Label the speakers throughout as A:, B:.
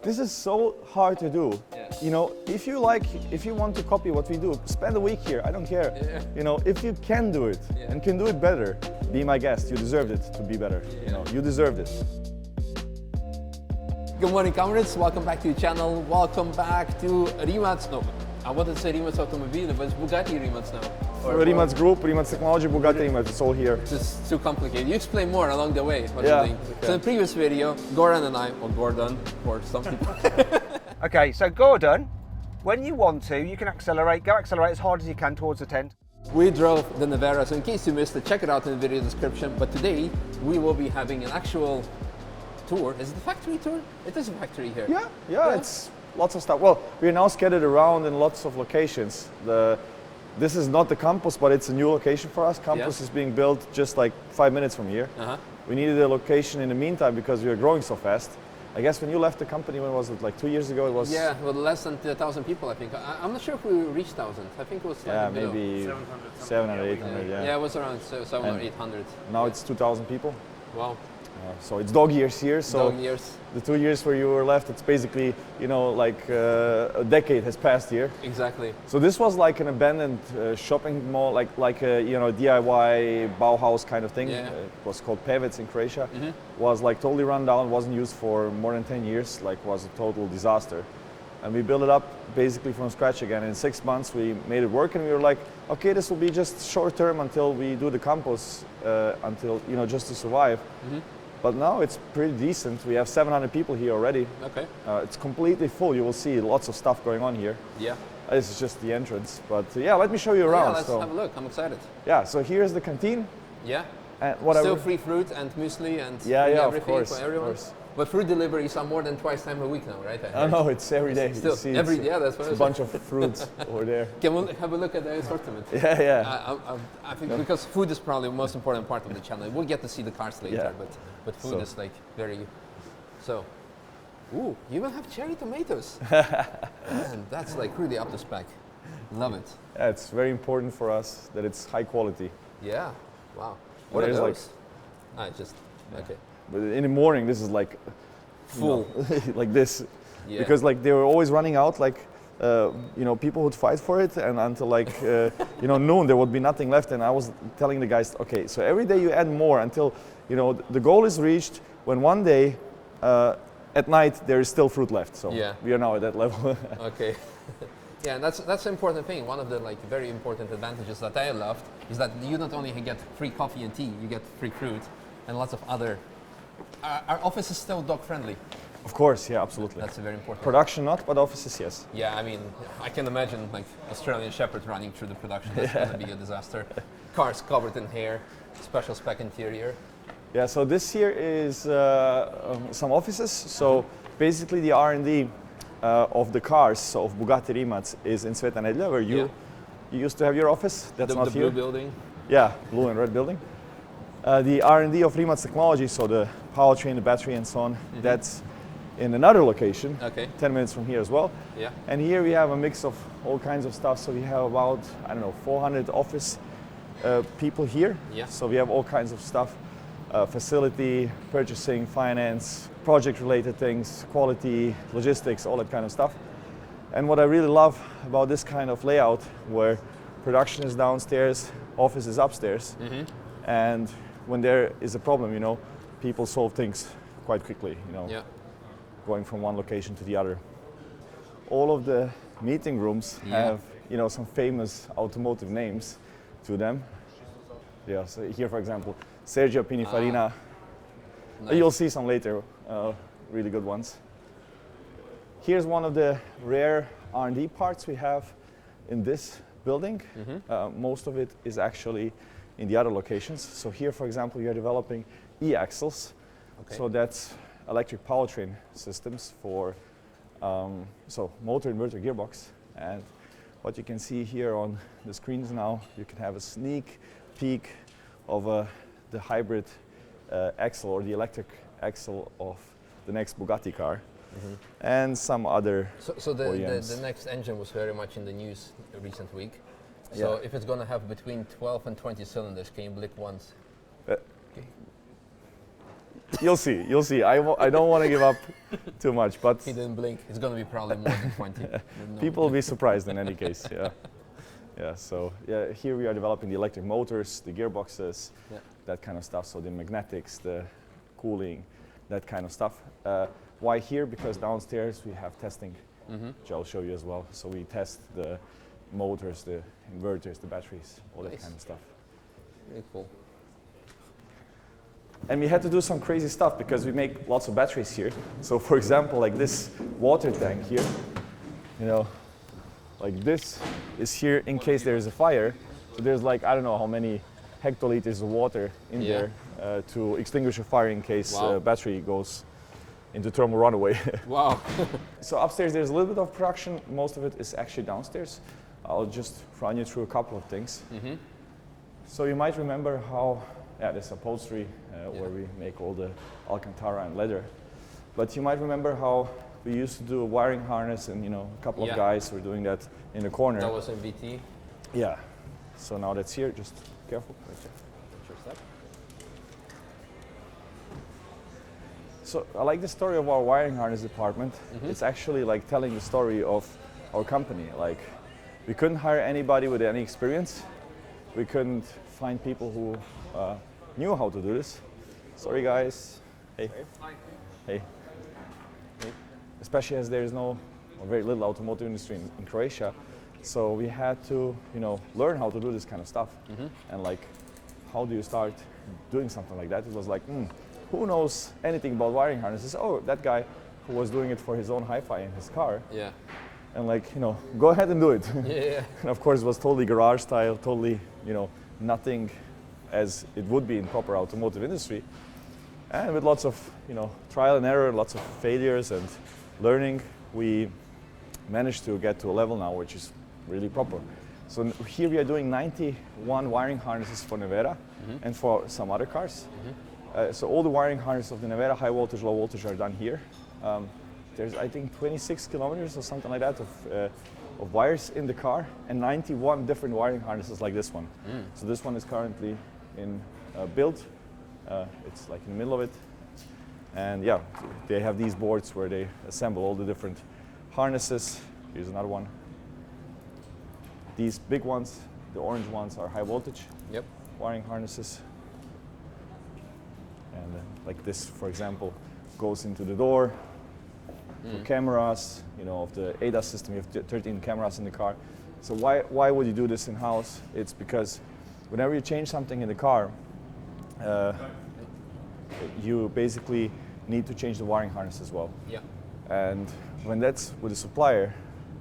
A: This is so hard to do.
B: Yeah.
A: You know, if you want to copy what we do, spend a week here, I don't care.
B: Yeah.
A: You know, if you can do it and can do it better, be my guest. You deserved it to be better.
B: Yeah.
A: You know, you deserved it.
B: Good morning, comrades. Welcome back to the channel. Welcome back to Rimac. No, I wanted to say Rimac Automobile, but it's Bugatti Rimac now.
A: Rimac Group, Rimac Technology, Bugatti Rimac, it's all here.
B: It's just too complicated. You explain more along the way what
A: Yeah,
B: you're doing.
A: okay.
B: So in the previous video, Goran and I, or Gordon, for some people.
C: Okay, so Gordon, when you want to, you can accelerate, go accelerate as hard as you can towards the tent.
B: We drove the Nevera, so in case you missed it, check it out in the video description. But today, we will be having an actual tour. Is it a factory tour? It is a factory here.
A: Yeah, it's lots of stuff. Well, we're now scattered around in lots of locations. This is not the campus, but it's a new location for us. Campus is being built just like 5 minutes from here. We needed a location in the meantime because we were growing so fast. I guess when you left the company, when was it, like 2 years ago? It was.
B: Yeah, well, less than 1,000 people, I think. I'm not sure if we reached 1,000. I think it was slightly below.
A: Maybe 700, 800,
B: Yeah, it was around 700 or 800.
A: Now it's 2,000 people.
B: Wow.
A: So it's dog years here. So
B: dog years.
A: The 2 years where you were left, it's basically, you know, like a decade has passed here.
B: Exactly.
A: So this was like an abandoned shopping mall, like a DIY Bauhaus kind of thing.
B: Yeah.
A: It was called Pevec in Croatia. Was like totally run down, wasn't used for more than 10 years, like was a total disaster. And we built it up basically from scratch again. In 6 months we made it work, and we were like, okay, this will be just short term until we do the campus, until, you know, just to survive. But now it's pretty decent. We have 700 people here already.
B: Okay.
A: It's completely full. You will see lots of stuff going on here.
B: Yeah.
A: This is just the entrance. But yeah, let me show you around.
B: Yeah, let's have a look. I'm excited.
A: Yeah, so here's the canteen.
B: Yeah.
A: And
B: Still free fruit and muesli and
A: of
B: everything
A: course,
B: for everyone.
A: of course.
B: But fruit deliveries are more than twice time a week now, right?
A: Oh no, it's every day.
B: Still,
A: you see,
B: every
A: it's,
B: day, that's what
A: it's a bunch of fruits over there.
B: Can we have a look at the assortment?
A: Yeah.
B: I think because food is probably the most important part of the channel. We'll get to see the cars later,
A: Yeah.
B: but food is like very. So, ooh, you even have cherry tomatoes. Man, that's like really up to spec. Love it.
A: Yeah, it's very important for us that it's high quality.
B: Yeah. Wow. What are
A: There's
B: those? It's just okay.
A: But in the morning, this is like
B: Full.
A: like this,
B: Yeah.
A: because like they were always running out. Like people would fight for it, and until like noon, there would be nothing left. And I was telling the guys, okay, so every day you add more until the goal is reached. When one day at night there is still fruit left. So we are now at that level.
B: Okay. Yeah, and that's an important thing. One of the like very important advantages that I loved is that you not only get free coffee and tea, you get free fruit and lots of other. Our office is still dog friendly.
A: Of course, yeah, absolutely.
B: That's very important.
A: Production not, but offices yes.
B: Yeah, I mean, I can imagine like Australian Shepherd running through the production. That's going to be a disaster. Cars covered in hair, special spec interior.
A: Yeah, so this here is some offices. So basically the R&D of the cars, so of Bugatti Rimac, is in Sveta Nedlja, where you used to have your office. That's not
B: the
A: here.
B: blue building.
A: Yeah, blue and red building. The R&D of Rimac Technology, so the powertrain, the battery and so on, that's in another location, 10 minutes from here as well.
B: Yeah.
A: And here we have a mix of all kinds of stuff. So we have about, 400 office people here.
B: Yeah.
A: So we have all kinds of stuff, facility, purchasing, finance, project-related things, quality, logistics, all that kind of stuff. And what I really love about this kind of layout, where production is downstairs, office is upstairs, and when there is a problem, people solve things quite quickly, going from one location to the other. All of the meeting rooms have, some famous automotive names to them. Yeah, so here, for example, Sergio Pininfarina.
B: Nice.
A: You'll see some later, really good ones. Here's one of the rare R&D parts we have in this building. Most of it is actually in the other locations. So here, for example, we are developing e-axles. So that's electric powertrain systems for motor, inverter, gearbox. And what you can see here on the screens now, you can have a sneak peek of the hybrid axle or the electric axle of the next Bugatti car. And some other
B: So the
A: OEMs.
B: the next engine was very much in the news a recent week. So if it's going to have between 12 and 20 cylinders, can you blink once?
A: You'll see. You'll see. I don't want to give up too much, but
B: He didn't blink. It's going to be probably more than 20.
A: people will be surprised in any case. Yeah. Yeah. So yeah, here we are developing the electric motors, the gearboxes, that kind of stuff. So the magnetics, the cooling, that kind of stuff. Why here? Because downstairs we have testing, which I'll show you as well. So we test the motors, the inverters, the batteries, all that kind of stuff.
B: Very cool.
A: And we had to do some crazy stuff because we make lots of batteries here. So for example, like this water tank here, you know, like this is here in case there is a fire. So there's like, I don't know how many hectoliters of water in there to extinguish a fire in case battery goes into thermal runaway.
B: Wow.
A: So upstairs there's a little bit of production. Most of it is actually downstairs. I'll just run you through a couple of things. So you might remember how, this upholstery where we make all the Alcantara and leather. But you might remember how we used to do a wiring harness and, you know, a couple of guys were doing that in the corner.
B: That was in BT?
A: Yeah. So now that's here, just careful. Right there.
B: Sure step.
A: So I like the story of our wiring harness department. It's actually like telling the story of our company. Like, we couldn't hire anybody with any experience. We couldn't find people who knew how to do this. Sorry guys. Hey. Hey. Especially as there is no or very little automotive industry in Croatia. So we had to, you know, learn how to do this kind of stuff. And like, how do you start doing something like that? It was like, who knows anything about wiring harnesses? Oh, that guy who was doing it for his own hi-fi in his car.
B: Yeah.
A: And like, you know, go ahead and do it.
B: Yeah.
A: And of course it was totally garage style, totally, you know, nothing as it would be in proper automotive industry. And with lots of, you know, trial and error, lots of failures and learning, we managed to get to a level now which is really proper. So here we are doing 91 wiring harnesses for Nevera and for some other cars. So all the wiring harnesses of the Nevera, high voltage, low voltage, are done here. There's, I think, 26 kilometers or something like that of wires in the car, and 91 different wiring harnesses like this one. So this one is currently in build. It's like in the middle of it. And yeah, they have these boards where they assemble all the different harnesses. Here's another one. These big ones, the orange ones, are high voltage wiring harnesses. And like this, for example, goes into the door. For cameras, you know, of the ADAS system, you have 13 cameras in the car. So why would you do this in-house? It's because whenever you change something in the car, you basically need to change the wiring harness as well.
B: Yeah.
A: And when that's with a supplier,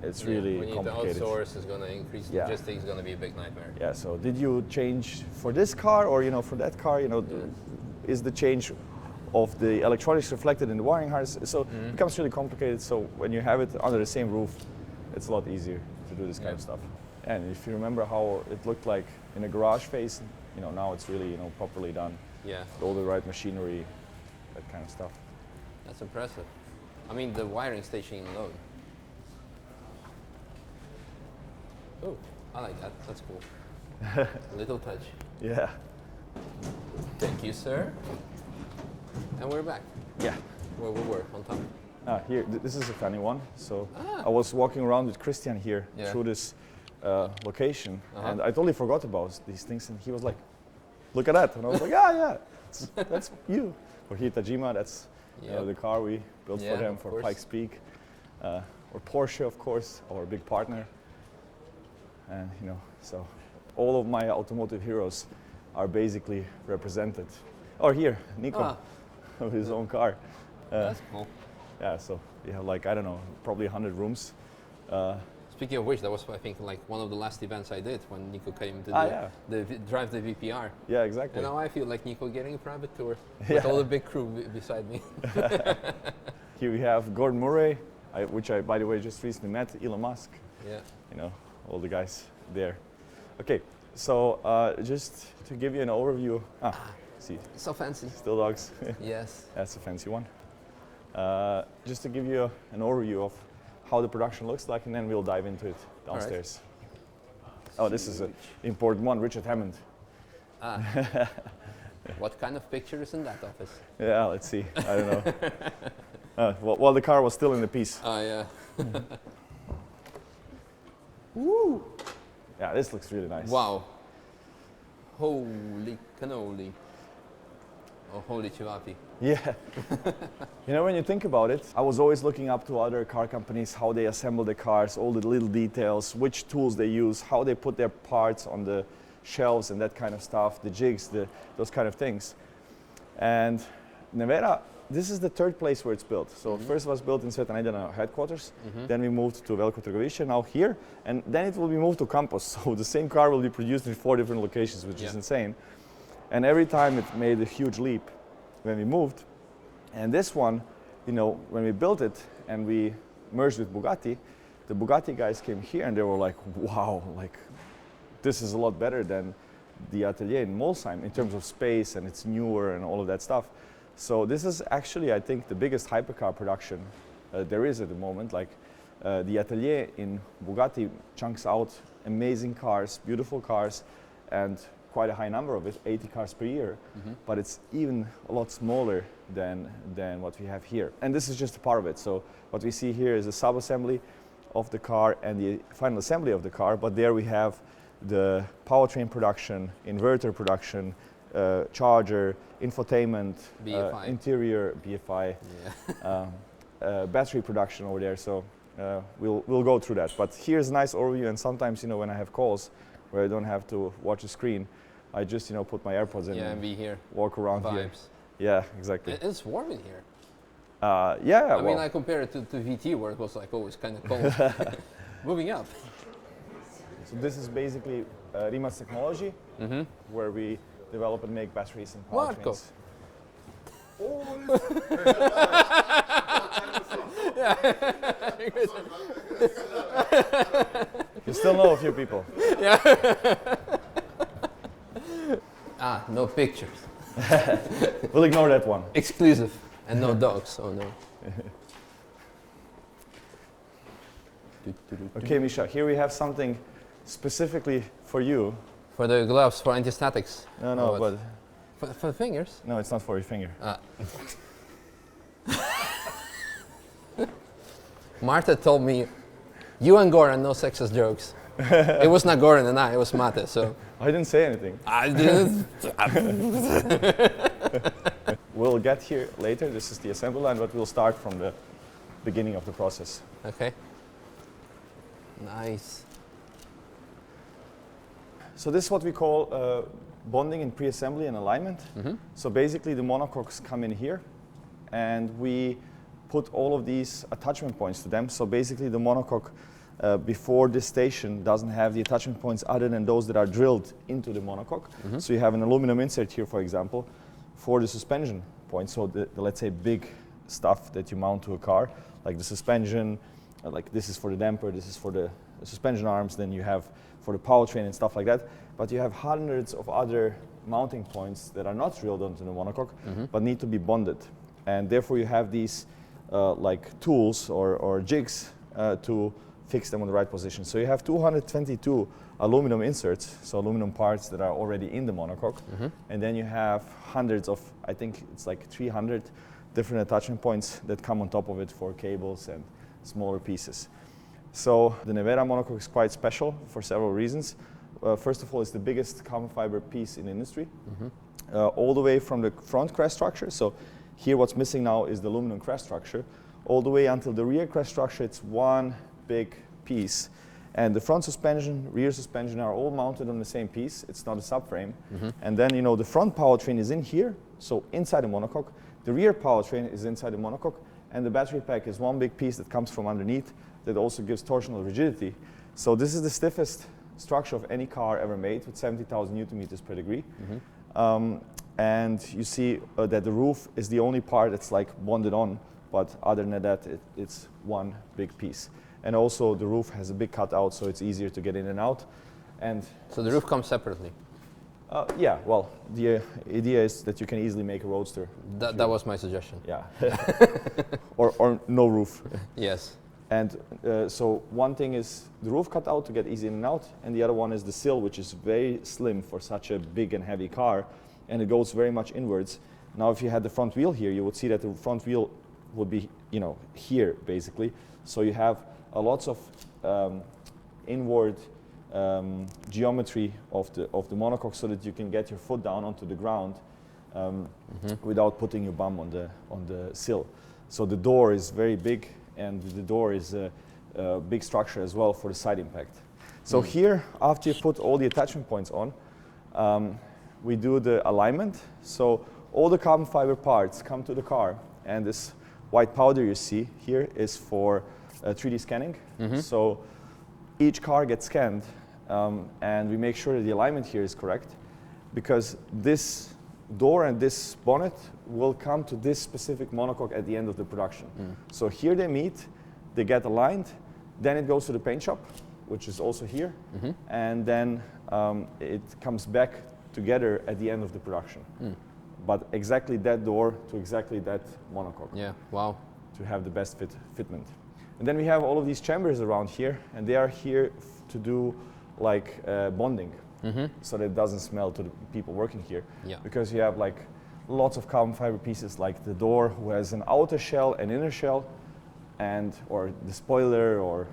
A: it's really
B: when you
A: complicated.
B: Need to outsource, it's going to increase logistics, it's going to be a big nightmare.
A: Yeah, so did you change for this car or, you know, for that car, you know, is the change of the electronics reflected in the wiring harness? So it becomes really complicated. So when you have it under the same roof, it's a lot easier to do this kind of stuff. And if you remember how it looked like in a garage phase, you know, now it's really, you know, properly done.
B: Yeah.
A: With all the right machinery, that kind of stuff.
B: That's impressive. I mean, the wiring station alone. Oh, I like that. That's cool. Little touch.
A: Yeah.
B: Thank you, sir. And we're back.
A: Yeah.
B: Where we were, on top.
A: Here, this is a funny one. So I was walking around with Christian here through this location, and I totally forgot about these things, and he was like, look at that. And I was like, yeah, that's you. Or here, Tajima, that's the car we built for them for Pikes Peak. Or Porsche, of course, our big partner. And, you know, so all of my automotive heroes are basically represented. Or here, Nico, with his own car.
B: That's cool.
A: Yeah, so we have like, I don't know, probably 100 rooms.
B: Speaking of which, that was, I think, like one of the last events I did when Nico came to drive the VPR.
A: Yeah, exactly.
B: And now I feel like Nico getting a private tour with all the big crew beside me.
A: Here we have Gordon Murray, which I, by the way, just recently met, Elon Musk.
B: Yeah.
A: You know, all the guys there. Okay, so just to give you an overview. See.
B: So fancy.
A: Still dogs.
B: Yes.
A: That's a fancy one. Just to give you an overview of how the production looks like, and then we'll dive into it downstairs. Right. Oh, this is an important one, Richard Hammond.
B: What kind of picture is in that office?
A: Yeah, let's see. I don't know. Well, the car was still in the piece.
B: Oh, yeah.
A: Woo! Yeah, this looks really nice.
B: Wow. Holy cannoli. Oh, holy chivapi.
A: Yeah. You know, when you think about it, I was always looking up to other car companies, how they assemble the cars, all the little details, which tools they use, how they put their parts on the shelves and that kind of stuff, the jigs, those kind of things. And Nevera, this is the third place where it's built. So first it was built in Sveta Nedelja headquarters, then we moved to Veliko Trgovište, now here, and then it will be moved to Campus. So the same car will be produced in 4 different locations, which is insane. And every time it made a huge leap when we moved. And this one, you know, when we built it and we merged with Bugatti, the Bugatti guys came here and they were like, wow, like this is a lot better than the atelier in Molsheim in terms of space, and it's newer and all of that stuff. So this is actually, I think, the biggest hypercar production there is at the moment. Like the atelier in Bugatti chunks out amazing cars, beautiful cars, and quite a high number of it, 80 cars per year, but it's even a lot smaller than what we have here. And this is just a part of it. So what we see here is a sub-assembly of the car and the final assembly of the car, but there we have the powertrain production, inverter production, charger, infotainment, interior, BFI, battery production over there. So we'll go through that. But here's a nice overview, and sometimes, you know, when I have calls where I don't have to watch the screen, I just, you know, put my AirPods in and
B: be here.
A: Walk around
B: Vibes.
A: here. Yeah, exactly.
B: It's warm in here.
A: Yeah,
B: I mean, I compare it to VT where it was like always kind of cold. Moving up.
A: So this is basically Rimac technology, where we develop and make batteries and powertrains. You still know a few people.
B: No pictures.
A: We'll ignore that one.
B: Exclusive. And no dogs, oh no.
A: Okay, Misha, here we have something specifically for you.
B: For the gloves, for anti-statics.
A: No, but...
B: For the fingers?
A: No, it's not for your finger.
B: Marta told me, you and Goran, no sexist jokes. It was not Goran and I, it was Mate, so...
A: I didn't say anything.
B: I didn't.
A: We'll get here later. This is the assembly line, but we'll start from the beginning of the process.
B: Okay. Nice.
A: So this is what we call bonding in pre-assembly and alignment. So basically the monocoques come in here, and we put all of these attachment points to them. So basically the monocoque before this station doesn't have the attachment points other than those that are drilled into the monocoque. So you have an aluminum insert here, for example, for the suspension points. So the let's say big stuff that you mount to a car, like the suspension, like this is for the damper, this is for the suspension arms, then you have for the powertrain and stuff like that. But you have hundreds of other mounting points that are not drilled onto the monocoque, but need to be bonded. And therefore you have these like tools or jigs to fix them on the right position. So you have 222 aluminum inserts, so aluminum parts that are already in the monocoque, and then you have hundreds of, I think it's like 300 different attachment points that come on top of it for cables and smaller pieces. So the Nevera monocoque is quite special for several reasons. First of all, it's the biggest carbon fiber piece in the industry, all the way from the front crest structure. So here what's missing now is the aluminum crest structure, all the way until the rear crest structure. It's one big piece, and the front suspension, rear suspension are all mounted on the same piece. It's not a subframe. And then, you know, the front powertrain is in here, so inside the monocoque. The rear powertrain is inside the monocoque, and the battery pack is one big piece that comes from underneath that also gives torsional rigidity. So this is the stiffest structure of any car ever made, with 70,000 Newton meters per degree. And you see that the roof is the only part that's like bonded on, but other than that, it's one big piece. And also the roof has a big cutout, so it's easier to get in and out. And
B: so the roof comes separately?
A: Yeah, well, the idea is that you can easily make a roadster.
B: That was my suggestion.
A: Yeah. or no roof.
B: Yes.
A: And so one thing is the roof cutout to get easy in and out, and the other one is the sill, which is very slim for such a big and heavy car, and it goes very much inwards. Now if you had the front wheel here, you would see that the front wheel would be, here basically. So you have lots of inward geometry of the monocoque, so that you can get your foot down onto the ground without putting your bum on the sill. So the door is very big, and the door is a big structure as well for the side impact. So here, after you put all the attachment points on, we do the alignment. So all the carbon fiber parts come to the car, and this white powder you see here is for 3D scanning. So each car gets scanned, and we make sure that the alignment here is correct, because this door and this bonnet will come to this specific monocoque at the end of the production. So here they meet, they get aligned, then it goes to the paint shop, which is also here, and then it comes back together at the end of the production. But exactly that door to exactly that monocoque.
B: Yeah, wow.
A: To have the best fitment. And then we have all of these chambers around here, and they are here to do like bonding, so that it doesn't smell to the people working here.
B: Yeah.
A: Because you have like lots of carbon fiber pieces, like the door who has an outer shell and inner shell, and or the spoiler, or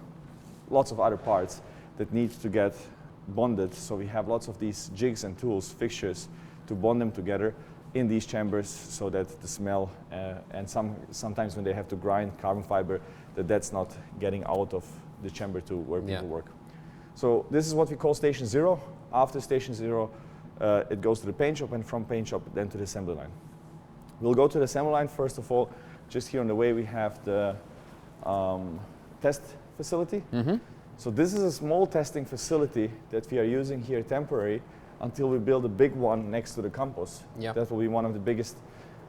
A: lots of other parts that need to get bonded. So we have lots of these jigs and tools, fixtures, to bond them together in these chambers, so that the smell and sometimes when they have to grind carbon fiber, that's not getting out of the chamber to where people work. So this is what we call station 0. After station 0, it goes to the paint shop, and from paint shop then to the assembly line. We'll go to the assembly line first of all. Just here on the way we have the test facility. So this is a small testing facility that we are using here temporary until we build a big one next to the campus. That will be one of the biggest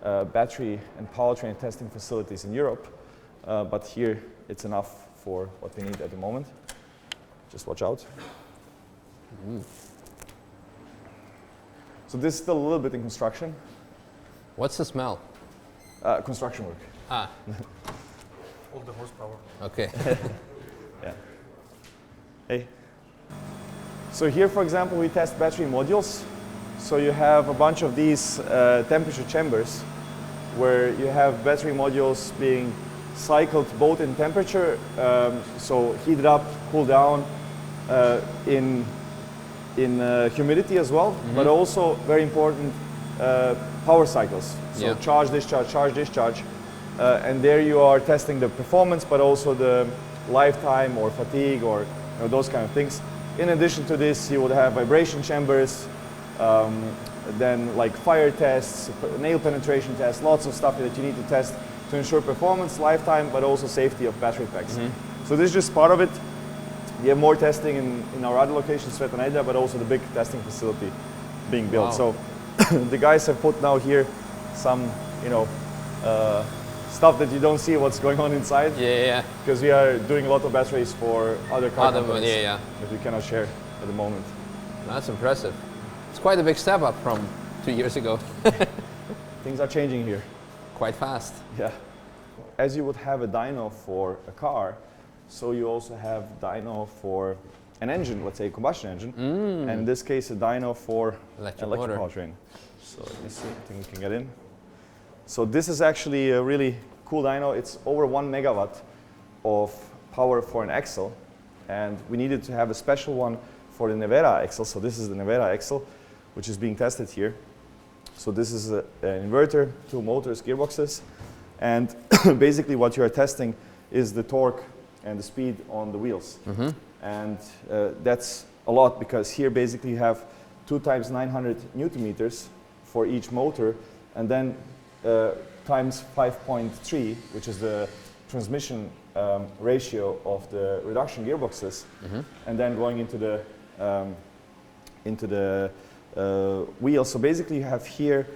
A: battery and powertrain testing facilities in Europe. But here it's enough for what we need at the moment. Just watch out. So this is still a little bit in construction.
B: What's the smell?
A: Construction work.
B: Ah.
D: All the horsepower.
B: Okay.
A: Yeah. Hey. So here, for example, we test battery modules. So you have a bunch of these temperature chambers where you have battery modules being cycled both in temperature, so heated up, cooled down, in humidity as well, but also very important power cycles. So charge, discharge, and there you are testing the performance, but also the lifetime or fatigue or those kind of things. In addition to this, you would have vibration chambers, then like fire tests, nail penetration tests, lots of stuff that you need to test to ensure performance, lifetime, but also safety of battery packs. So this is just part of it. We have more testing in our other locations, Svetaneda, but also the big testing facility being built. So the guys have put now here some, stuff that you don't see what's going on inside. Because we are doing a lot of batteries for other car companies that we cannot share at the moment.
B: That's impressive. It's quite a big step up from 2 years ago.
A: Things are changing here.
B: Quite fast.
A: Yeah. As you would have a dyno for a car, so you also have dyno for an engine, let's say a combustion engine, and in this case a dyno for electric powertrain. So let me see, I think we can get in. So this is actually a really cool dyno. It's over 1 megawatt of power for an axle, and we needed to have a special one for the Nevera axle. So this is the Nevera axle, which is being tested here. So this is an inverter, 2 motors, gearboxes, and basically what you are testing is the torque and the speed on the wheels. And that's a lot, because here basically you have 2 times 900 Newton meters for each motor, and then times 5.3, which is the transmission ratio of the reduction gearboxes, and then going into the wheel. So basically you have here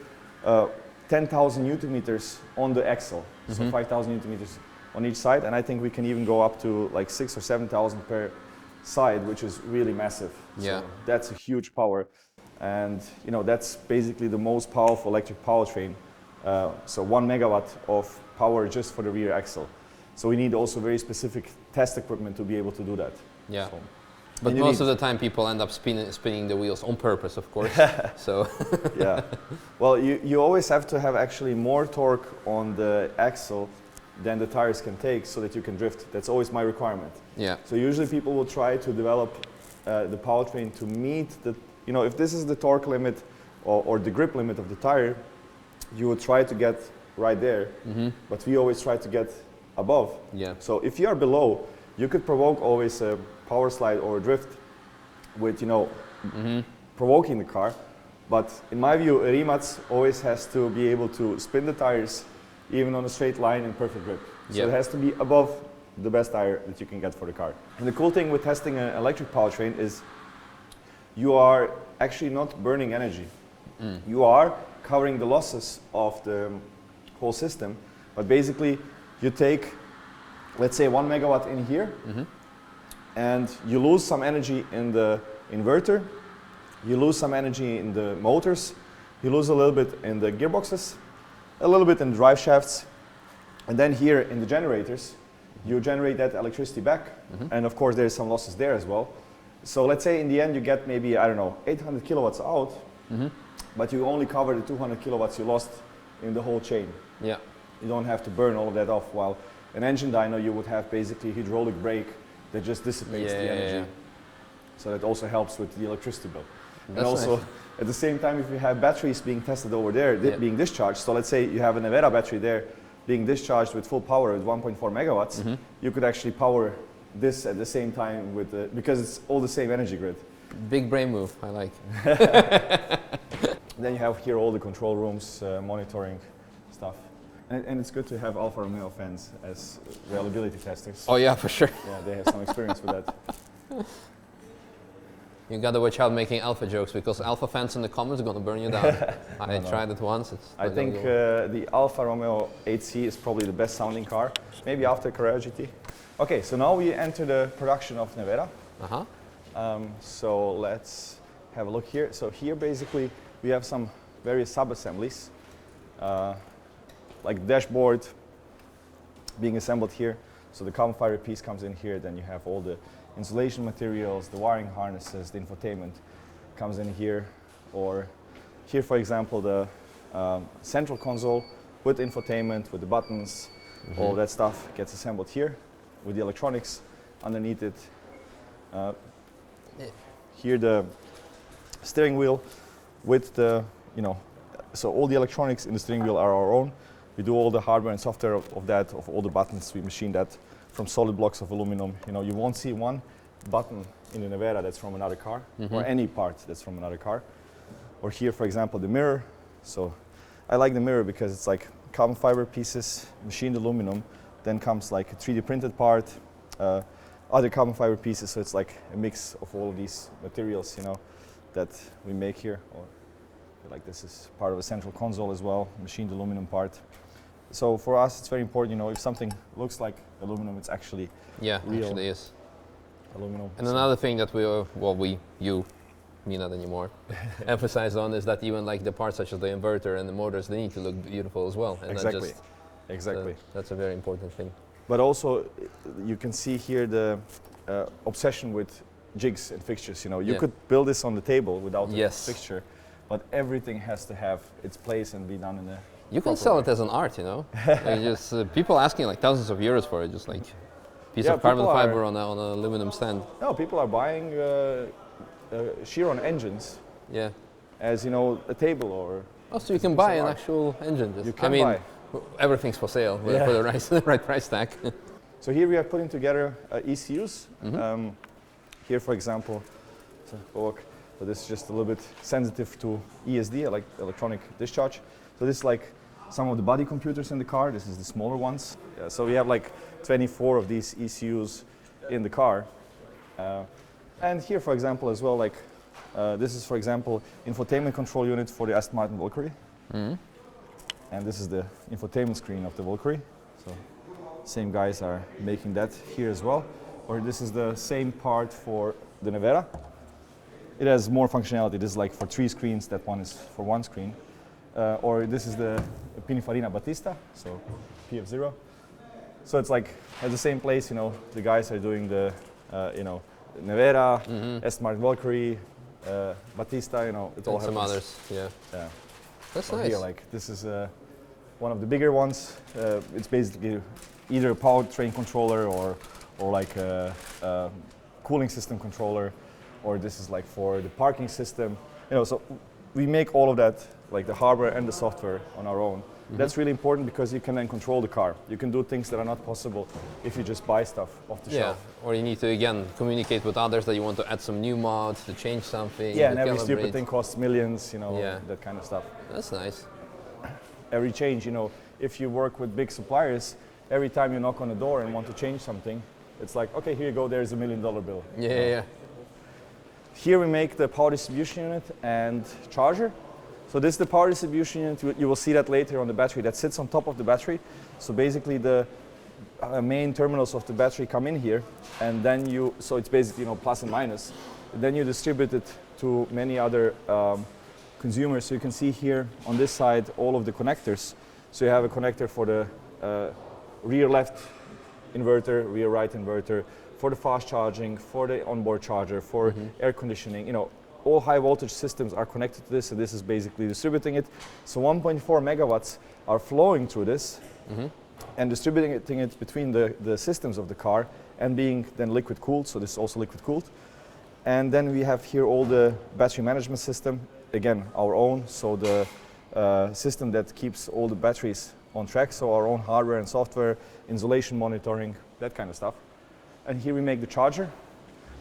A: 10,000 Newton meters on the axle, so 5,000 Newton meters on each side, and I think we can even go up to like 6,000 or 7,000 per side, which is really massive. So that's a huge power, and that's basically the most powerful electric powertrain. So 1 megawatt of power just for the rear axle. So we need also very specific test equipment to be able to do that.
B: Yeah. But
A: And you
B: most
A: need-
B: of the time people end up spinning the wheels on purpose, of course. So
A: Yeah. Well, you always have to have actually more torque on the axle than the tires can take so that you can drift. That's always my requirement.
B: yeah,
A: So usually people will try to develop the powertrain to meet the, if this is the torque limit or the grip limit of the tire, you would try to get right there, but we always try to get above.
B: yeah,
A: So if you are below, you could provoke always a power slide or a drift with, provoking the car. But in my view, a Rimac always has to be able to spin the tires even on a straight line in perfect grip. So
B: Yep.
A: it has to be above the best tire that you can get for the car. And the cool thing with testing an electric powertrain is you are actually not burning energy. You are covering the losses of the whole system, but basically you take, let's say 1 megawatt in here, and you lose some energy in the inverter, you lose some energy in the motors, you lose a little bit in the gearboxes, a little bit in the drive shafts, and then here in the generators, you generate that electricity back, and of course there's some losses there as well. So let's say in the end you get maybe, I don't know, 800 kilowatts out, but you only cover the 200 kilowatts you lost in the whole chain.
B: yeah,
A: You don't have to burn all of that off, while an engine dyno you would have basically a hydraulic brake that just dissipates the energy. So that also helps with the electricity bill. And
B: That's
A: also,
B: nice.
A: at the same time, if you have batteries being tested over there,
B: Yeah.
A: being discharged, so let's say you have a Nevera battery there being discharged with full power at 1.4 megawatts, you could actually power this at the same time with because it's all the same energy grid.
B: Big brain move, I like.
A: Then you have here all the control rooms, monitoring stuff. And it's good to have Alfa Romeo fans as reliability testers.
B: Oh yeah, for sure.
A: Yeah, they have some experience with that.
B: You gotta watch out making alpha jokes because alpha fans in the comments are gonna burn you down. I tried it once. It's
A: I
B: not
A: think
B: gonna go.
A: the Alfa Romeo 8C is probably the best sounding car, maybe after Carrera GT. Okay, so now we enter the production of Nevera.
B: Uh-huh.
A: So let's have a look here. So here basically we have some various sub-assemblies, like the dashboard being assembled here. So the carbon fiber piece comes in here, then you have all the insulation materials, the wiring harnesses, the infotainment comes in here, or here for example the central console with infotainment, with the buttons, all that stuff gets assembled here with the electronics underneath it. Here the steering wheel with the, so all the electronics in the steering wheel are our own. We do all the hardware and software of that, of all the buttons. We machine that from solid blocks of aluminum. You won't see one button in the Nevera that's from another car, or any part that's from another car. Or here, for example, the mirror. So I like the mirror because it's like carbon fiber pieces, machined aluminum, then comes like a 3D printed part, other carbon fiber pieces. So it's like a mix of all of these materials, that we make here. Or like this is part of a central console as well, machined aluminum part. So for us, it's very important, if something looks like aluminum, it's actually
B: Yeah,
A: real
B: actually is.
A: aluminum.
B: And
A: So-
B: another thing that me not anymore, emphasize on is that even like the parts such as the inverter and the motors, they need to look beautiful as well. And not
A: Exactly,
B: just,
A: exactly.
B: that's a very important thing.
A: But also, you can see here the obsession with jigs and fixtures. You
B: Yeah.
A: could build this on the table without a
B: Yes.
A: fixture, but everything has to have its place and be done in a.
B: You can
A: proper
B: sell
A: way.
B: it as an art, like just people asking like thousands of euros for it, just like piece
A: Yeah,
B: of carbon
A: people are-
B: fiber on an aluminum stand.
A: No, people are buying Chiron engines
B: Yeah.
A: as a table or.
B: Oh, so you can buy an
A: art.
B: actual engine. Just,
A: You
B: I
A: can
B: mean,
A: buy.
B: everything's for sale
A: Yeah.
B: for the right price tag.
A: So here we are putting together ECUs.
B: Mm-hmm.
A: Here, for example, so this is just a little bit sensitive to ESD, like electronic discharge. So this is like some of the body computers in the car. This is the smaller ones. Yeah, so we have like 24 of these ECUs in the car. And here, for example, as well, like this is, for example, infotainment control unit for the Aston Martin Valkyrie.
B: Mm-hmm.
A: And this is the infotainment screen of the Valkyrie. So same guys are making that here as well. Or this is the same part for the Nevera. It has more functionality. This is like for 3 screens, that one is for 1 screen. Or this is the Pininfarina Battista, so PF0. So it's like at the same place, the guys are doing the, Nevera, S-Mark Valkyrie, Battista, you know, it all
B: And some
A: happens.
B: others, yeah.
A: Yeah.
B: That's
A: But
B: nice.
A: here, like, this is one of the bigger ones. It's basically either a powertrain controller or like a cooling system controller, or this is like for the parking system. You know, so we make all of that, like the hardware and the software, on our own. That's really important because you can then control the car. You can do things that are not possible if you just buy stuff off the
B: Yeah,
A: shelf.
B: or you need to again communicate with others that you want to add some new mods to change something.
A: Yeah,
B: to
A: and every
B: calibrate.
A: stupid thing costs millions, you know,
B: Yeah.
A: that kind of stuff.
B: That's nice.
A: Every change, you know, if you work with big suppliers, every time you knock on a door and want to change something, it's like, okay, here you go, there's $1 million bill.
B: Yeah, yeah, yeah.
A: Here we make the power distribution unit and charger. So this is the power distribution unit. You will see that later on the battery that sits on top of the battery. So basically the main terminals of the battery come in here, and then so it's basically, you know, plus and minus. Then you distribute it to many other consumers. So you can see here on this side all of the connectors. So you have a connector for the rear left inverter, rear right inverter, for the fast charging, for the onboard charger, for air conditioning. You know, all high voltage systems are connected to this, and this is basically distributing it. So 1.4 megawatts are flowing through this and distributing it between the systems of the car, and being then liquid cooled. So this is also liquid cooled. And then we have here all the battery management system, again our own. So the system that keeps all the batteries on track. So our own hardware and software, insulation monitoring, that kind of stuff. And here we make the charger.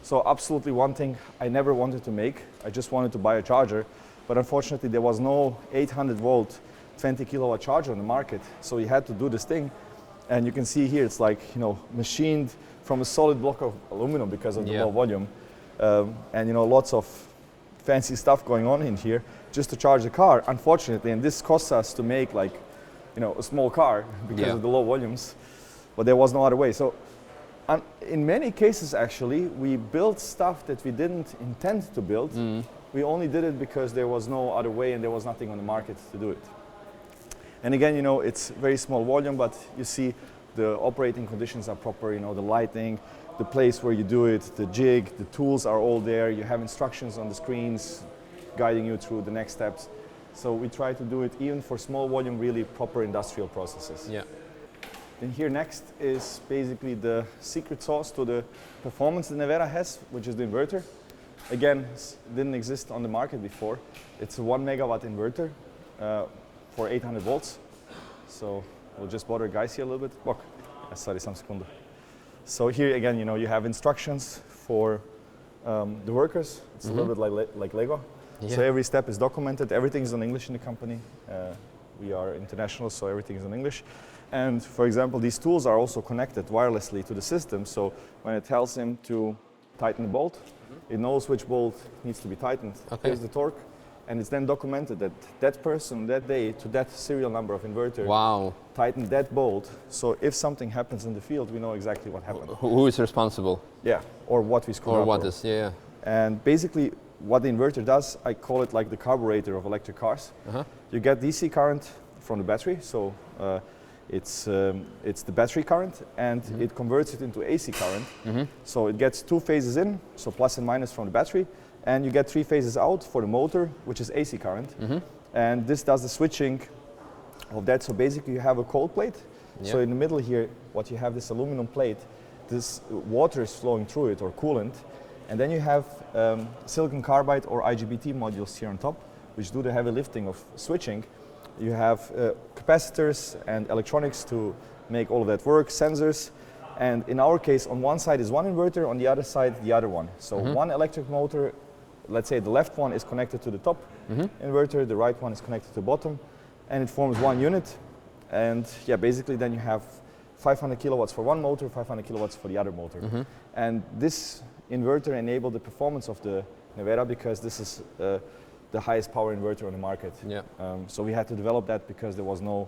A: So absolutely one thing I never wanted to make, I just wanted to buy a charger, but unfortunately there was no 800 volt 20 kilowatt charger on the market, so we had to do this thing. And you can see here it's like, you know, machined from a solid block of aluminum because of the low volume. And you know, lots of fancy stuff going on in here just to charge the car, unfortunately. And this costs us to make, like, you know, a small car because of the low volumes, but there was no other way. So in many cases, actually, we built stuff that we didn't intend to build. We only did it because there was no other way and there was nothing on the market to do it. And again, you know, it's very small volume, but you see the operating conditions are proper, you know, the lighting, the place where you do it, the jig, the tools are all there. You have instructions on the screens guiding you through the next steps. So we try to do it even for small volume, really proper industrial processes.
B: Yeah.
A: And here next is basically the secret sauce to the performance that Nevera has, which is the inverter. Again, didn't exist on the market before. It's a 1 megawatt inverter for 800 volts. So we'll just bother guys here a little bit. Look, sorry, some sekundu. So here again, you know, you have instructions for the workers. It's a little bit like Lego.
B: Yeah.
A: So every step is documented. Everything is in English in the company. We are international, so everything is in English. And for example, these tools are also connected wirelessly to the system. So when it tells him to tighten the bolt, it knows which bolt needs to be tightened.
B: Okay.
A: Here's the torque. And it's then documented that that person that day to that serial number of inverter tightened that bolt. So if something happens in the field, we know exactly what happened.
B: Who is responsible?
A: Yeah, or what we screwed up.
B: Or what is, yeah.
A: And basically what the inverter does, I call it like the carburetor of electric cars. You get DC current from the battery, so it's the battery current, and it converts it into AC current. So it gets 2 phases in, so plus and minus from the battery, and you get 3 phases out for the motor, which is AC current. And this does the switching of that. So basically you have a cold plate. So in the middle here, what you have, this aluminum plate, this water is flowing through it, or coolant. And then you have silicon carbide or IGBT modules here on top, which do the heavy lifting of switching. You have capacitors and electronics to make all of that work, sensors. And in our case, on one side is one inverter, on the other side, the other one. So one electric motor, let's say the left one is connected to the top inverter, the right one is connected to the bottom, and it forms one unit. And yeah, basically then you have 500 kilowatts for one motor, 500 kilowatts for the other motor. And this inverter enabled the performance of the Nevera because this is the highest power inverter on the market. So we had to develop that because there was no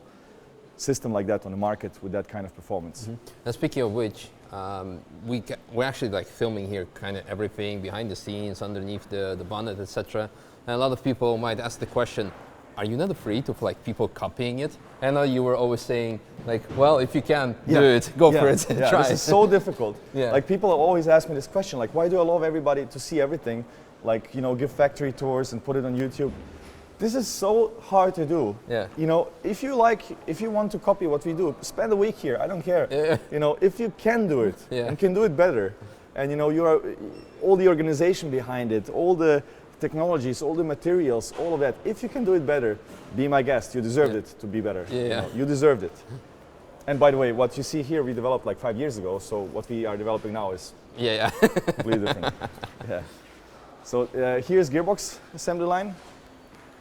A: system like that on the market with that kind of performance.
B: And speaking of which, we're actually like filming here kind of everything behind the scenes, underneath the bonnet, etc. And a lot of people might ask the question, are you not afraid of like people copying it? I know you were always saying like, well, if you can do it, go for it,
A: Yeah,
B: try.
A: this is so difficult.
B: Yeah.
A: Like people always ask me this question, like, why do I love everybody to see everything? Like, you know, give factory tours and put it on YouTube. This is so hard to do.
B: Yeah.
A: You know, if you want to copy what we do, spend a week here. I don't care.
B: Yeah.
A: You know, if you can do it
B: Yeah.
A: and can do it better, and you know, all the organization behind it, all the technologies, all the materials, all of that. If you can do it better, be my guest. You deserved it to be better.
B: Yeah.
A: You know, you deserved it. And by the way, what you see here, we developed like 5 years ago. So what we are developing now is
B: Yeah.
A: completely different. Yeah. So here's gearbox assembly line.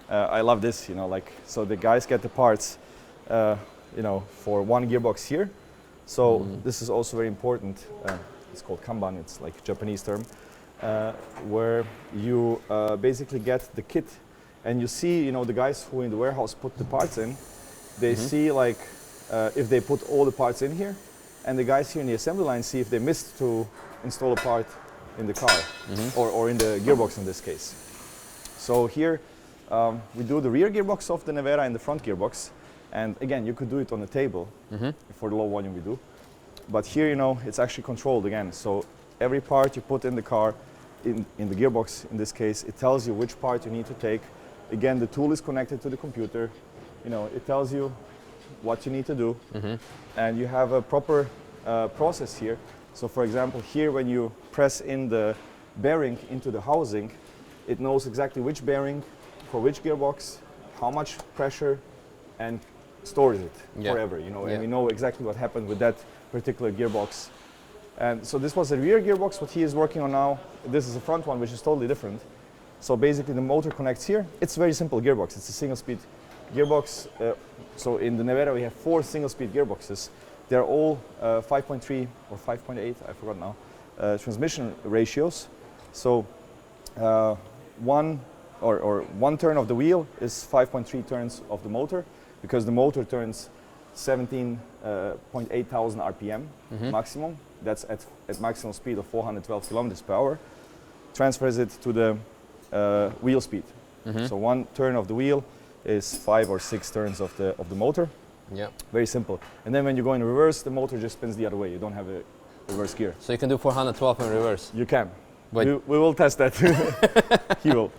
A: I love this, you know, like, so the guys get the parts, you know, for one gearbox here. So this is also very important. It's called Kanban, it's like a Japanese term, where you basically get the kit and you see, you know, the guys who in the warehouse put the parts in, they see like if they put all the parts in here, and the guys here in the assembly line see if they missed to install a part in the car, or in the gearbox in this case. So here we do the rear gearbox of the Nevera and the front gearbox, and again, you could do it on the table for the low volume we do. But here, you know, it's actually controlled again. So every part you put in the car, in the gearbox in this case, it tells you which part you need to take. Again, the tool is connected to the computer. You know, it tells you what you need to do. And you have a proper process here. So for example, here when you press in the bearing into the housing, it knows exactly which bearing for which gearbox, how much pressure, and stores it forever, you know, and we know exactly what happened with that particular gearbox. And so this was a rear gearbox, what he is working on now. This is the front one, which is totally different. So basically the motor connects here. It's a very simple gearbox. It's a single speed gearbox. So in the Nevera we have 4 single speed gearboxes. They're all 5.3 or 5.8, I forgot now, transmission ratios. So one turn of the wheel is 5.3 turns of the motor, because the motor turns 17.8 thousand RPM maximum. That's at maximum speed of 412 kilometers per hour. Transfers it to the wheel speed. So one turn of the wheel is 5 or 6 turns of the motor.
B: Yeah.
A: Very simple. And then when you go in reverse, the motor just spins the other way. You don't have a reverse gear.
B: So you can do 412 in reverse.
A: You can.
B: But
A: we will test that. He will.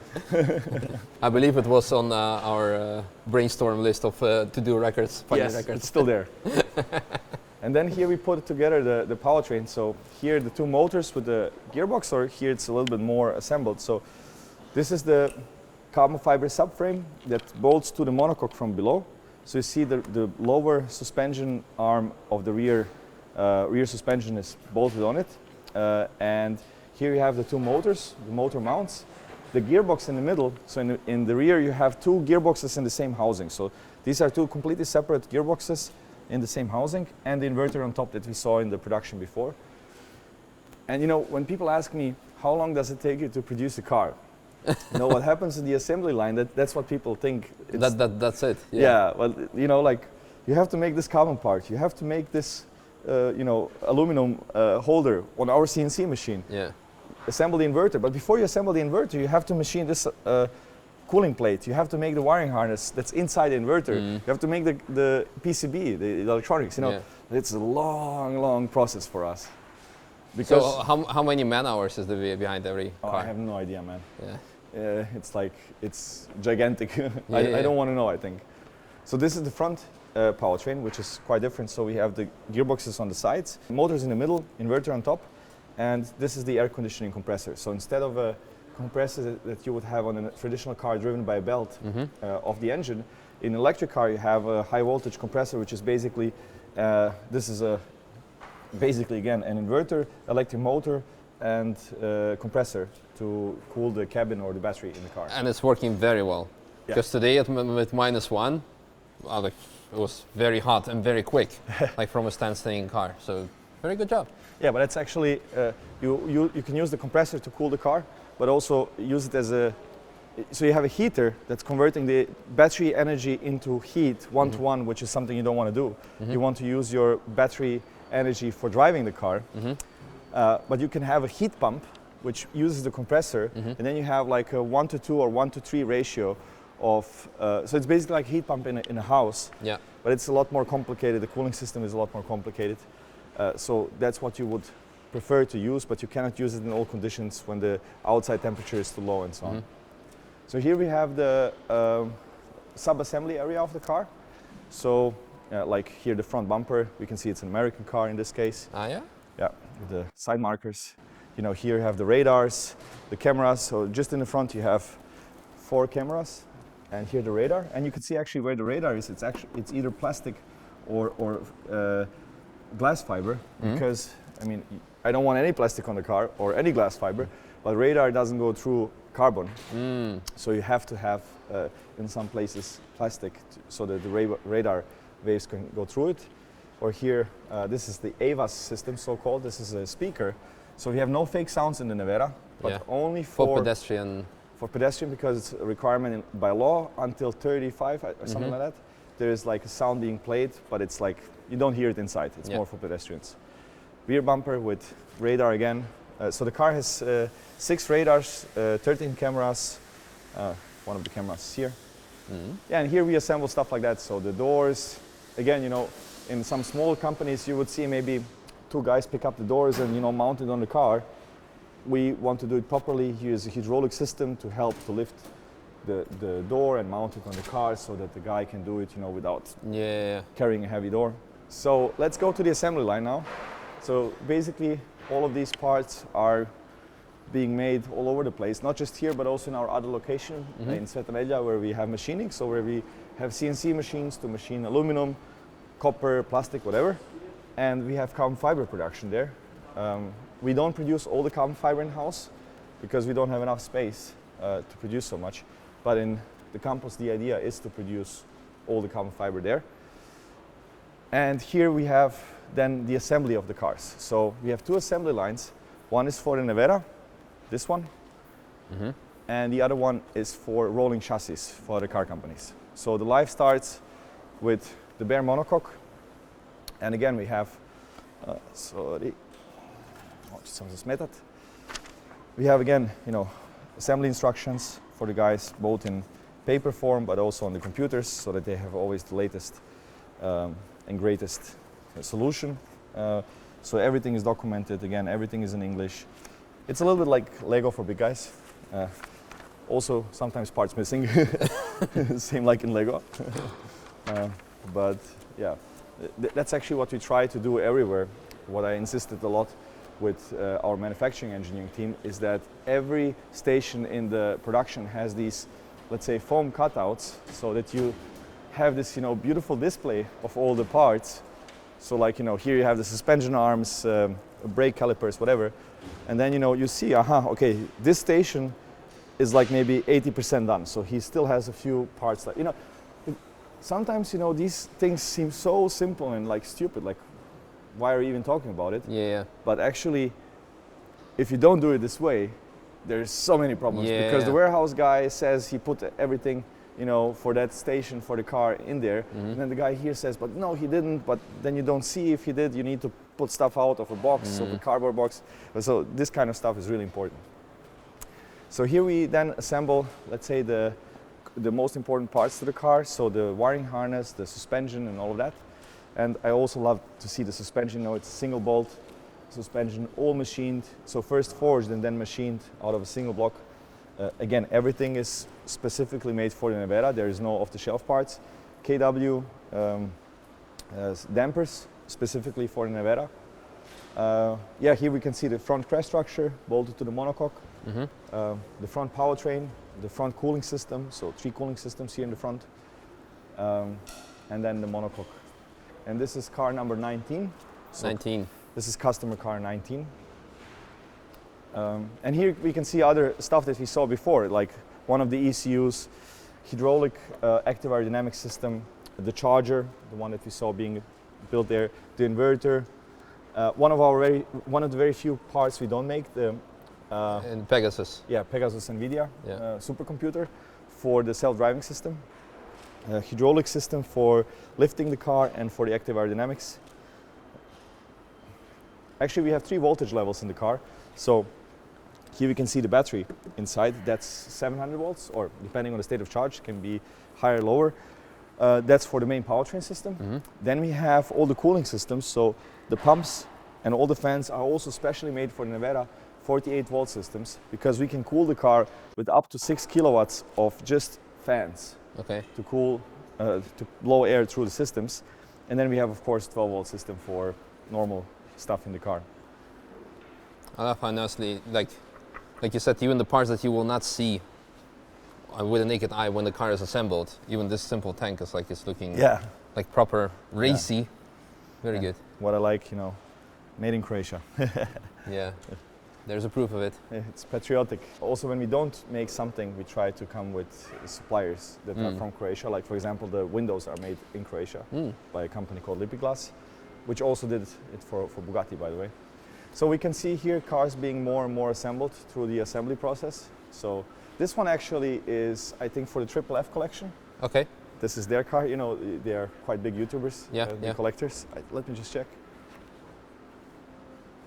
B: I believe it was on our brainstorm list of to-do records, funny
A: Yes,
B: records.
A: it's still there. And then here we put together the powertrain. So here the 2 motors with the gearbox, or here it's a little bit more assembled. So this is the carbon fiber subframe that bolts to the monocoque from below. So you see the lower suspension arm of the rear suspension is bolted on it. And here you have the 2 motors, the motor mounts, the gearbox in the middle. So in the rear you have 2 gearboxes in the same housing. So these are 2 completely separate gearboxes in the same housing, and the inverter on top that we saw in the production before. And you know, when people ask me, how long does it take you to produce a car? You know, what happens in the assembly line, that's what people think.
B: That's it.
A: Yeah, well, you know, like, you have to make this carbon part, you have to make this, you know, aluminum holder on our CNC machine.
B: Yeah.
A: Assemble the inverter, but before you assemble the inverter, you have to machine this cooling plate. You have to make the wiring harness that's inside the inverter. You have to make the PCB, the electronics. You know, it's a long, long process for us.
B: Because so how many man hours is behind every car?
A: I have no idea, man.
B: Yeah.
A: It's gigantic. I don't want to know, I think. So this is the front powertrain, which is quite different. So we have the gearboxes on the sides, motors in the middle, inverter on top, and this is the air conditioning compressor. So instead of a compressor that you would have on a traditional car driven by a belt of the engine, in an electric car you have a high voltage compressor, which is basically, this is basically again an inverter, electric motor, and compressor to cool the cabin or the battery in the car.
B: And it's working very well. Because today with -1, it was very hot and very quick, like from a standstill car. So very good job.
A: Yeah, but it's actually, you can use the compressor to cool the car, but also use it as so you have a heater that's converting the battery energy into heat 1-to-1, which is something you don't want to do. You want to use your battery energy for driving the car, but you can have a heat pump which uses the compressor, and then you have like a 1-to-2 or 1-to-3 ratio of, so it's basically like a heat pump in a house,
B: Yeah.
A: but it's a lot more complicated. The cooling system is a lot more complicated. So that's what you would prefer to use, but you cannot use it in all conditions when the outside temperature is too low and so on. So here we have the sub-assembly area of the car. So like here the front bumper, we can see it's an American car in this case.
B: Ah, yeah?
A: Yeah, with the side markers. You know, here you have the radars, the cameras. So just in the front you have 4 cameras, and here the radar. And you can see actually where the radar is. It's either plastic or glass fiber, because I mean I don't want any plastic on the car or any glass fiber, but radar doesn't go through carbon. So you have to have in some places plastic so that the radar waves can go through it. Or here, this is the AVAS system, so-called. This is a speaker. So we have no fake sounds in the Nevera, but only
B: for pedestrian.
A: For pedestrian, because it's a requirement by law until 35 or something like that. There is like a sound being played, but it's like you don't hear it inside. It's more for pedestrians. Rear bumper with radar again. So the car has 6 radars, 13 cameras. One of the cameras is here. Yeah, and here we assemble stuff like that. So the doors, again, you know, in some small companies you would see maybe 2 guys pick up the doors and, you know, mount it on the car. We want to do it properly. Here's a hydraulic system to help to lift the door and mount it on the car so that the guy can do it, you know, without carrying a heavy door. So let's go to the assembly line now. So basically all of these parts are being made all over the place, not just here, but also in our other location in Sveta Nedelja, where we have machining, so where we have CNC machines to machine aluminum, copper, plastic, whatever. And we have carbon fiber production there. We don't produce all the carbon fiber in-house because we don't have enough space to produce so much. But in the campus, the idea is to produce all the carbon fiber there. And here we have then the assembly of the cars. So we have 2 assembly lines. One is for the Nevera, this one, and the other one is for rolling chassis for the car companies. So the life starts with the bare monocoque, and again we have, we have again, you know, assembly instructions for the guys, both in paper form but also on the computers, so that they have always the latest and greatest solution. So everything is documented. Again, everything is in English. It's a little bit like Lego for big guys. Also, sometimes parts missing. Same like in Lego. But yeah, that's actually what we try to do everywhere. What I insisted a lot with our manufacturing engineering team is that every station in the production has these, let's say, foam cutouts, so that you have this, you know, beautiful display of all the parts. So like, you know, here you have the suspension arms, brake calipers, whatever. And then, you know, you see, okay, this station is like maybe 80% done. So he still has a few parts that, you know, sometimes, you know, these things seem so simple and like stupid, like why are you even talking about it?
B: Yeah.
A: But actually, if you don't do it this way, there's so many problems, because the warehouse guy says he put everything, you know, for that station for the car in there, and then the guy here says, but no, he didn't. But then you don't see if he did. You need to put stuff out of a box, of a cardboard box. So this kind of stuff is really important. So here we then assemble, let's say, the most important parts to the car. So the wiring harness, the suspension, and all of that. And I also love to see the suspension. You know, it's a single bolt suspension, all machined. So first forged and then machined out of a single block. Again, everything is specifically made for the Nevera. There is no off-the-shelf parts. KW dampers specifically for the Nevera. Yeah, here we can see the front crash structure bolted to the monocoque. The front powertrain, the front cooling system. So 3 cooling systems here in the front, and then the monocoque. And this is car number 19. So 19. This is customer car 19. And here we can see other stuff that we saw before, like one of the ECUs, hydraulic active aerodynamic system, the charger, the one that we saw being built there, the inverter. One of the very few parts we don't make, the
B: and Pegasus.
A: Yeah, Pegasus NVIDIA supercomputer for the self-driving system. Hydraulic system for lifting the car and for the active aerodynamics. Actually, we have 3 voltage levels in the car. So Here we can see the battery inside. That's 700 volts, or depending on the state of charge, can be higher or lower. That's for the main powertrain system. Then we have all the cooling systems. So the pumps and all the fans are also specially made for the Nevera 48 volt systems, because we can cool the car with up to 6 kilowatts of just fans to cool, to blow air through the systems. And then we have, of course, 12 volt system for normal stuff in the car.
B: I love how nicely, like you said, even the parts that you will not see with a naked eye when the car is assembled, even this simple tank is like, it's looking like proper racy. Very good.
A: What I like, you know, made in Croatia.
B: Yeah, there's a proof of it.
A: It's patriotic. Also, when we don't make something, we try to come with suppliers that are from Croatia. Like, for example, the windows are made in Croatia by a company called Lipiglas, which also did it for Bugatti, by the way. So we can see here cars being more and more assembled through the assembly process. So this one actually is, I think, for the Triple F collection.
B: Okay.
A: This is their car. You know, they are quite big YouTubers, the collectors. Let me just check.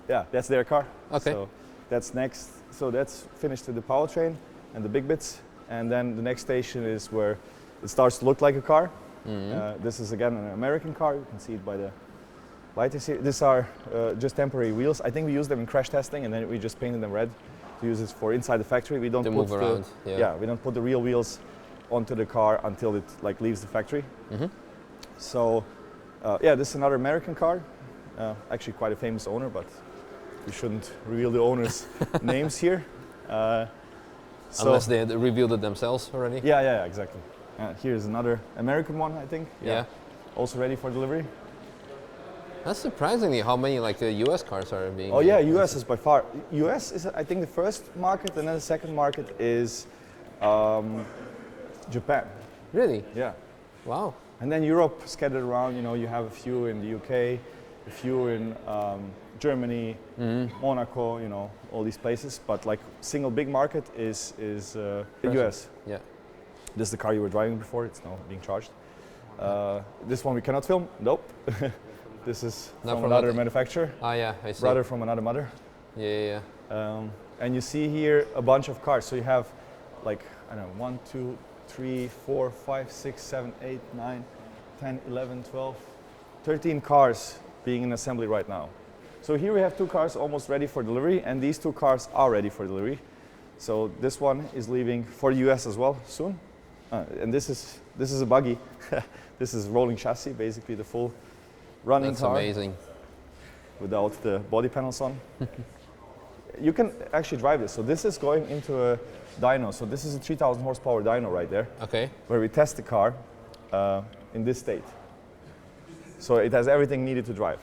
A: Yeah, that's their car.
B: Okay.
A: So that's next. So that's finished with the powertrain and the big bits. And then the next station is where it starts to look like a car. This is again an American car. You can see it by the lighters here. These are just temporary wheels. I think we use them in crash testing, and then we just painted them red to use it for inside the factory. We don't
B: to
A: put
B: move around.
A: we don't put the real wheels onto the car until it like leaves the factory. So this is another American car. Actually, quite a famous owner, but we shouldn't reveal the owners' names here.
B: Unless they revealed it themselves already.
A: Yeah, exactly. Here's another American one, I think.
B: Yeah.
A: Also ready for delivery.
B: That's surprisingly how many like US cars are being.
A: Oh yeah, US is by far. US is, I think, the first market, and then the second market is Japan.
B: Really?
A: Yeah.
B: Wow.
A: And then Europe scattered around. You know, you have a few in the UK, a few in Germany, Monaco. You know, all these places. But like single big market is the US.
B: Yeah.
A: This is the car you were driving before. It's now being charged. This one we cannot film. Nope. This is from another manufacturer.
B: Ah, yeah, I see.
A: Brother from another mother.
B: Yeah.
A: And you see here a bunch of cars. So you have like, I don't know, 1, 2, 3, 4, 5, 6, 7, 8, 9, 10, 11, 12, 13 cars being in assembly right now. So here we have 2 cars almost ready for delivery, and these 2 cars are ready for delivery. So this one is leaving for the US as well soon. And this is a buggy. This is rolling chassis, basically the full running car.
B: That's amazing.
A: Without the body panels on. You can actually drive this. So this is going into a dyno. So this is a 3,000 horsepower dyno right there.
B: Okay.
A: Where we test the car in this state. So it has everything needed to drive.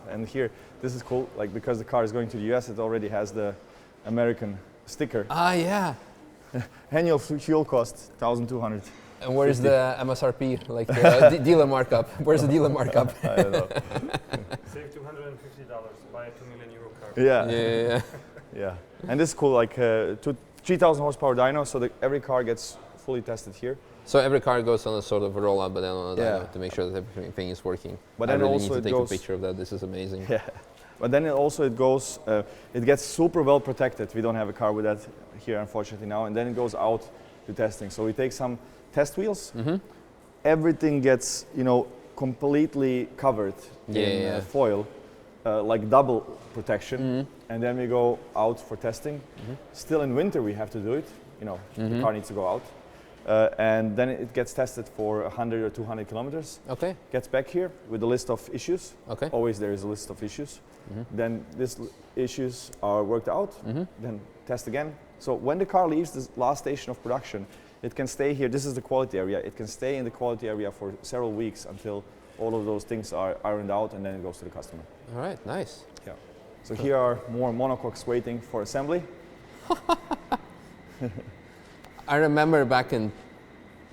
A: And here, this is cool, like because the car is going to the US, it already has the American sticker.
B: Ah, yeah.
A: Annual fuel cost, 1,200.
B: And where is the MSRP, like dealer markup? Where's the dealer markup?
A: I don't know.
D: Save $250, buy a €2 million car.
A: Yeah. And this is cool, like 3,000 horsepower dyno, so that every car gets fully tested here.
B: So every car goes on a sort of rollout, but then on a dyno to make sure that everything is working.
A: But
B: I
A: then
B: really
A: also
B: need to
A: it
B: take
A: goes,
B: a picture of that. This is amazing.
A: Yeah. But then it goes, it gets super well protected. We don't have a car with that here, unfortunately, now. And then it goes out to testing. So we take some test wheels. Everything gets, completely covered in foil, like double protection. And then we go out for testing. Still in winter we have to do it. The car needs to go out. And then it gets tested for 100 or 200 kilometers.
B: Okay.
A: Gets back here with a list of issues.
B: Okay.
A: Always there is a list of issues. Then these issues are worked out. Then test again. So when the car leaves this last station of production, it can stay here. This is the quality area. It can stay in the quality area for several weeks until all of those things are ironed out, and then it goes to the customer.
B: All right, nice.
A: Yeah. So here are more monocoques waiting for assembly.
B: I remember back in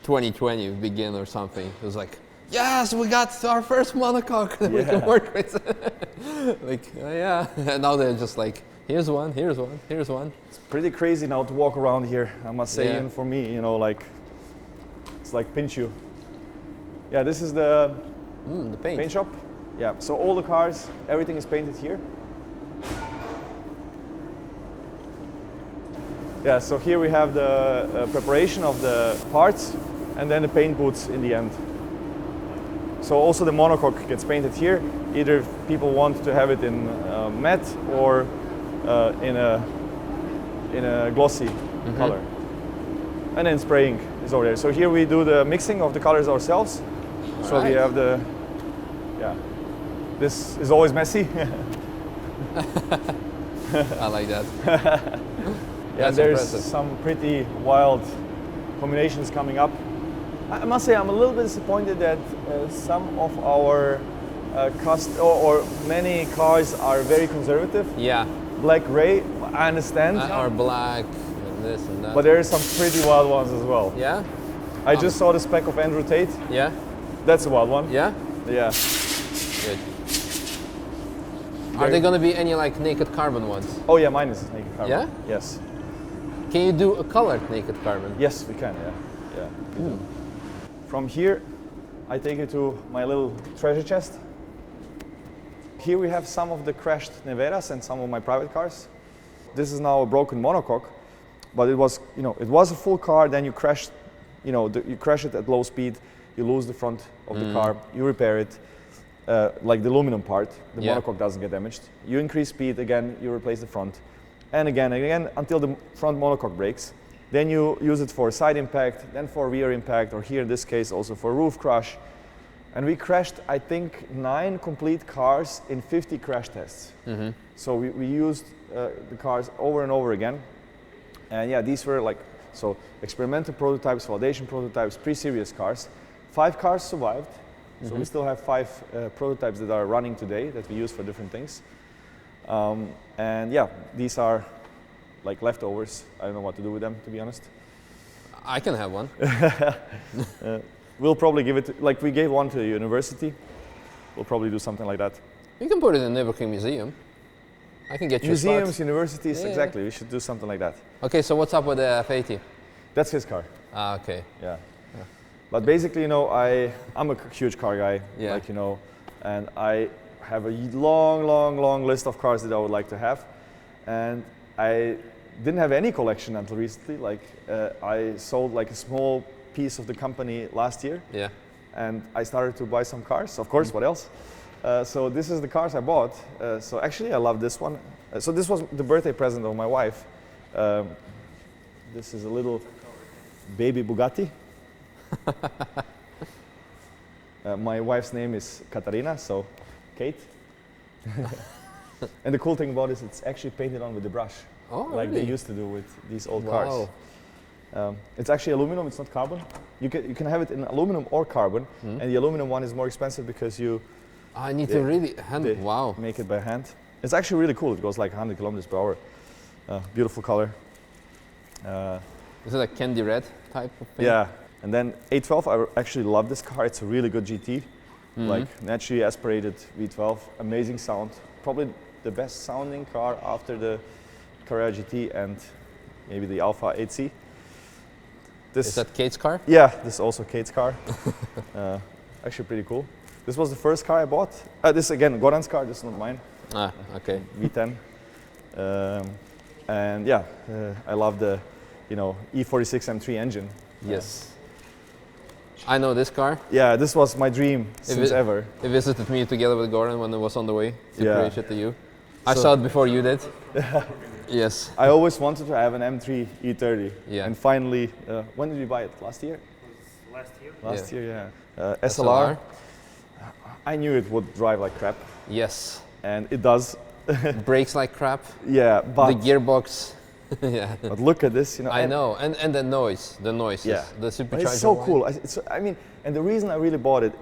B: 2020, begin or something, it was like, yes, we got our first monocoque that we can work with. And now they're just like, here's one, here's one, here's one.
A: It's pretty crazy now to walk around here, I must say, even for me, it's like pinch you. Yeah, this is the paint shop. Yeah, so all the cars, everything is painted here. Yeah, so here we have the preparation of the parts and then the paint booths in the end. So also the monocoque gets painted here. Either people want to have it in matte or in a glossy color. And then spraying is over there. So here we do the mixing of the colors ourselves. So we have the, yeah, this is always messy.
B: I like that.
A: Yeah,
B: That's
A: there's
B: impressive.
A: some pretty wild combinations coming up. I must say I'm a little bit disappointed that some of our or many cars are very conservative.
B: Yeah.
A: Black, gray, I understand.
B: Or black and this and that.
A: But there are some pretty wild ones as well.
B: Yeah?
A: I just saw the spec of Andrew Tate.
B: Yeah?
A: That's a wild one.
B: Yeah?
A: Yeah.
B: Good. Are there going to be any like naked carbon ones?
A: Oh yeah, mine is naked carbon.
B: Yeah?
A: Yes.
B: Can you do a colored naked carbon?
A: Yes, we can, yeah. Yeah. we do. From here, I take you to my little treasure chest. Here we have some of the crashed Neveras and some of my private cars. This is now a broken monocoque, but it was, it was a full car. Then you crash, you crash it at low speed. You lose the front of the car. You repair it, like the aluminum part. The monocoque doesn't get damaged. You increase speed again. You replace the front, and again until the front monocoque breaks. Then you use it for side impact, then for rear impact, or here in this case also for roof crash. And we crashed, I think, 9 complete cars in 50 crash tests. So we used the cars over and over again. And yeah, these were like, so experimental prototypes, validation prototypes, pre-series cars. 5 cars survived. So we still have 5 prototypes that are running today that we use for different things. And yeah, these are like leftovers. I don't know what to do with them, to be honest.
B: I can have one.
A: We'll probably give it, like we gave one to the university. We'll probably do something like that.
B: You can put it in the Nürburgring Museum. I can get you
A: Museums,
B: a spot.
A: universities,
B: Yeah.
A: exactly. We should do something like that.
B: Okay, so what's up with the F80?
A: That's his car.
B: Ah, okay.
A: Yeah. But basically, I'm a huge car guy,
B: Yeah.
A: and I have a long list of cars that I would like to have. And I didn't have any collection until recently. Like I sold like a small piece of the company last year.
B: Yeah.
A: And I started to buy some cars, of course, what else? So this is the cars I bought. So actually I love this one. So this was the birthday present of my wife. This is a little baby Bugatti. My wife's name is Katarina, so Kate. And the cool thing about it is it's actually painted on with the brush,
B: Oh,
A: like
B: really?
A: they used to do with these old
B: Wow.
A: cars. It's actually aluminum, it's not carbon. You can have it in aluminum or carbon, and the aluminum one is more expensive because you
B: I need
A: They-
B: to really
A: they
B: wow.
A: make it by hand. It's actually really cool. It goes like 100 kilometers per hour. Beautiful color.
B: Is it a candy red type of thing?
A: Yeah, and then 812, I actually love this car. It's a really good GT, like naturally aspirated V12, amazing sound. Probably the best sounding car after the Carrera GT and maybe the Alpha 8C.
B: Is that Kate's car?
A: Yeah, this is also Kate's car. Actually pretty cool. This was the first car I bought. This again, Goran's car, this is not mine,
B: Ah, okay.
A: V10. And yeah, I love the E46 M3 engine.
B: Yes. I know this car.
A: Yeah, this was my dream since
B: it-
A: ever.
B: He visited me together with Goran when it was on the way to
A: Yeah.
B: crash it to you. I
A: So-
B: saw it before you did. Yes.
A: I always wanted to have an M3 E30.
B: Yeah.
A: And finally, when did you buy it? Last year?
D: Last year.
A: Last
B: Yeah.
A: year, yeah. SLR. I knew it would drive like crap,
B: Yes.
A: and it does.
B: Brakes like crap.
A: Yeah, but
B: The gearbox. Yeah.
A: but look at this,
B: I know, and the noises,
A: Yeah.
B: the
A: But
B: supercharger.
A: it's so
B: one.
A: cool. And the reason I really bought it,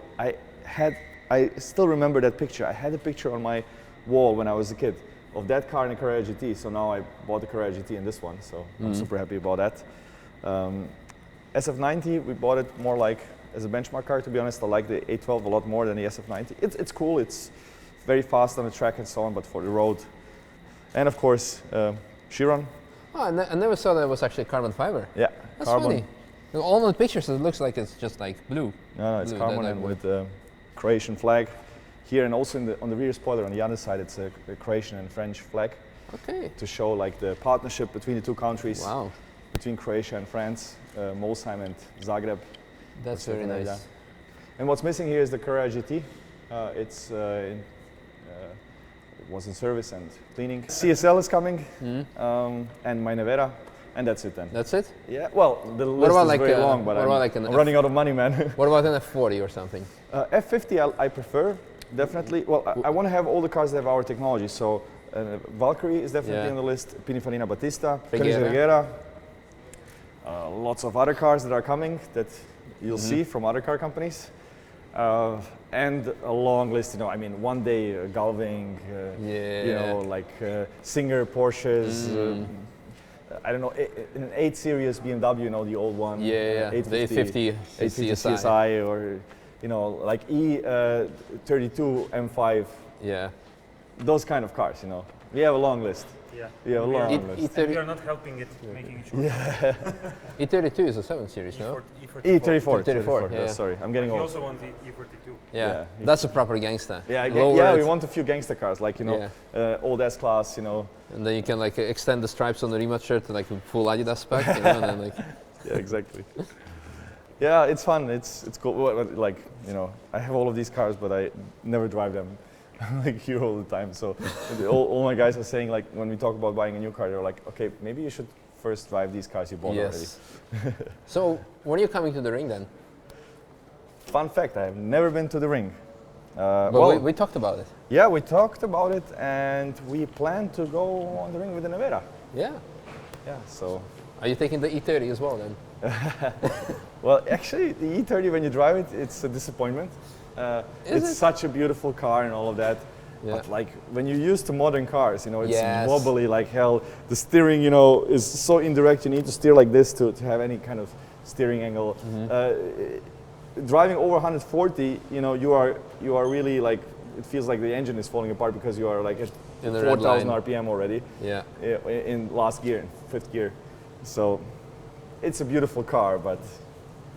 A: I still remember that picture. I had a picture on my wall when I was a kid of that car in the Carrera GT. So now I bought the Carrera GT and this one. So I'm super happy about that. SF90, we bought it more like as a benchmark car. To be honest, I like the 812 a lot more than the SF90. It's cool. It's very fast on the track and so on, but for the road. And of course, Chiron.
B: Oh, I never saw that it was actually carbon fiber.
A: Yeah,
B: That's
A: carbon.
B: funny. All the pictures, it looks like it's just like blue.
A: No, it's
B: Blue,
A: carbon
B: that
A: and
B: one.
A: with the Croatian flag here, and also on the rear spoiler on the other side, it's a Croatian and French flag.
B: Okay.
A: to show like the partnership between the two countries,
B: Wow.
A: between Croatia and France, Molsheim and Zagreb.
B: That's
A: or
B: very
A: something like
B: nice.
A: that. And what's missing here is the Carrera GT. It was in service and cleaning. CSL is coming, and my Nevera, and that's it then.
B: That's it?
A: Yeah, well, the list
B: about
A: is
B: like,
A: very long, but
B: what
A: I'm,
B: about like an
A: I'm running out of money, man.
B: What about an F40 or something?
A: F50 I prefer, definitely. Well, I want to have all the cars that have our technology, so Valkyrie is definitely on the list, Pininfarina Battista,
B: Regera.
A: lots of other cars that are coming that you'll see from other car companies. And a long list, you know, I mean, one day Galving, you know, like Singer Porsches, I don't know, an 8 Series BMW, you know, the old one.
B: The 850
A: CSI, or, you know, like E32 M5.
B: Yeah.
A: Those kind of cars, you know. We have a long list.
D: Yeah.
A: We have a long list.
D: And we are not helping it, making it short.
B: E32 is a 7 Series, no?
A: E34.
B: E34, yeah.
A: Sorry, I'm getting
D: We
A: old.
D: also want the E42.
B: Yeah. That's a proper gangster.
A: Yeah,
B: Lower
A: we
B: it,
A: want a few gangster cars, like, you know, old S-Class, you know.
B: and then you can like extend the stripes on the Rimac shirt to like a full Adidas spec, you know, and then like.
A: Yeah, exactly. Yeah, it's fun. It's cool. Like, you know, I have all of these cars, but I never drive them. I'm like here all the time. So all my guys are saying, like, when we talk about buying a new car, they're like, okay, maybe you should first drive these cars you bought already.
B: So when are you coming to the ring then?
A: Fun fact, I have never been to the ring.
B: But we talked about it.
A: Yeah, we talked about it, and we plan to go on the ring with the Nevera.
B: Yeah.
A: Yeah, so.
B: Are you taking the E30 as well then?
A: Well, actually, the E30, when you drive it, it's a disappointment. It's such a beautiful car and all of that.
B: Yeah.
A: But like when you're used to modern cars, you know, it's wobbly like hell. The steering, you know, is so indirect. You need to steer like this to have any kind of steering angle. Driving over 140, you know, you are really like, it feels like the engine is falling apart because you are like at 4,000 RPM already.
B: Yeah.
A: In last gear, in fifth gear. So it's a beautiful car, but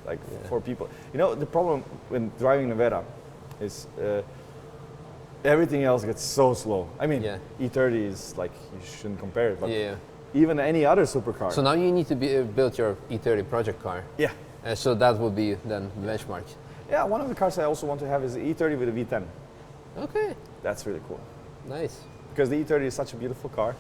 A: like for people, you know, the problem when driving Nevera is everything else gets so slow. I mean, E30 is like, you shouldn't compare it, but even any other supercar.
B: So now you need to build your E30 project car.
A: Yeah.
B: So that would be then benchmark.
A: Yeah, one of the cars I also want to have is the E30 with a V10.
B: Okay.
A: That's really cool.
B: Nice.
A: Because the E30 is such a beautiful car,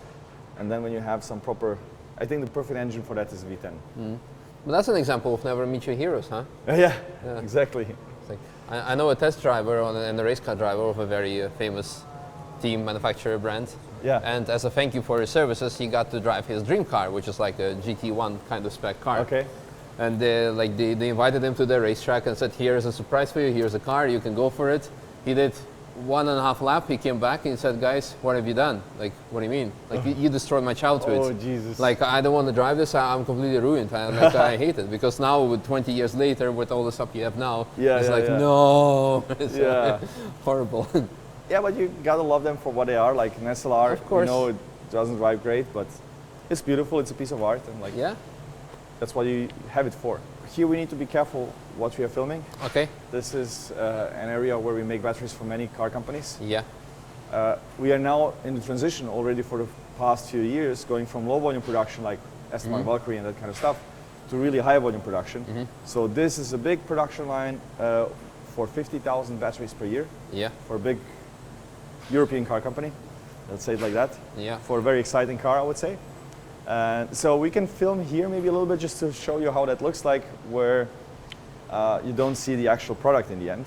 A: and then when you have some proper, I think the perfect engine for that is V10.
B: But that's an example of never meet your heroes, huh?
A: Yeah, exactly.
B: It's like, I know a test driver and a race car driver of a very famous team manufacturer brand.
A: Yeah.
B: And as a thank you for his services, he got to drive his dream car, which is like a GT1 kind of spec car.
A: Okay.
B: And they invited him to the racetrack and said, here's a surprise for you, here's a car, you can go for it. He did 1.5 lap, he came back and he said, guys, what have you done? Like, what do you mean? Like, you destroyed my childhood.
A: Oh, Jesus.
B: Like, I don't want to drive this, I'm completely ruined. I hate it, because now, with 20 years later, with all the stuff you have now, it's no, it's horrible.
A: Yeah, but you gotta love them for what they are, like an SLR.
B: Of course.
A: You know, it doesn't drive great, but it's beautiful, it's a piece of art, and like, that's what you have it for. Here we need to be careful what we are filming.
B: Okay.
A: This is an area where we make batteries for many car companies.
B: Yeah.
A: We are now in the transition already for the past few years, going from low volume production like S1 Valkyrie and that kind of stuff, to really high volume production. So this is a big production line for 50,000 batteries per year.
B: Yeah.
A: For a big European car company, let's say it like that.
B: Yeah.
A: For a very exciting car, I would say. So we can film here maybe a little bit just to show you how that looks like, where you don't see the actual product in the end.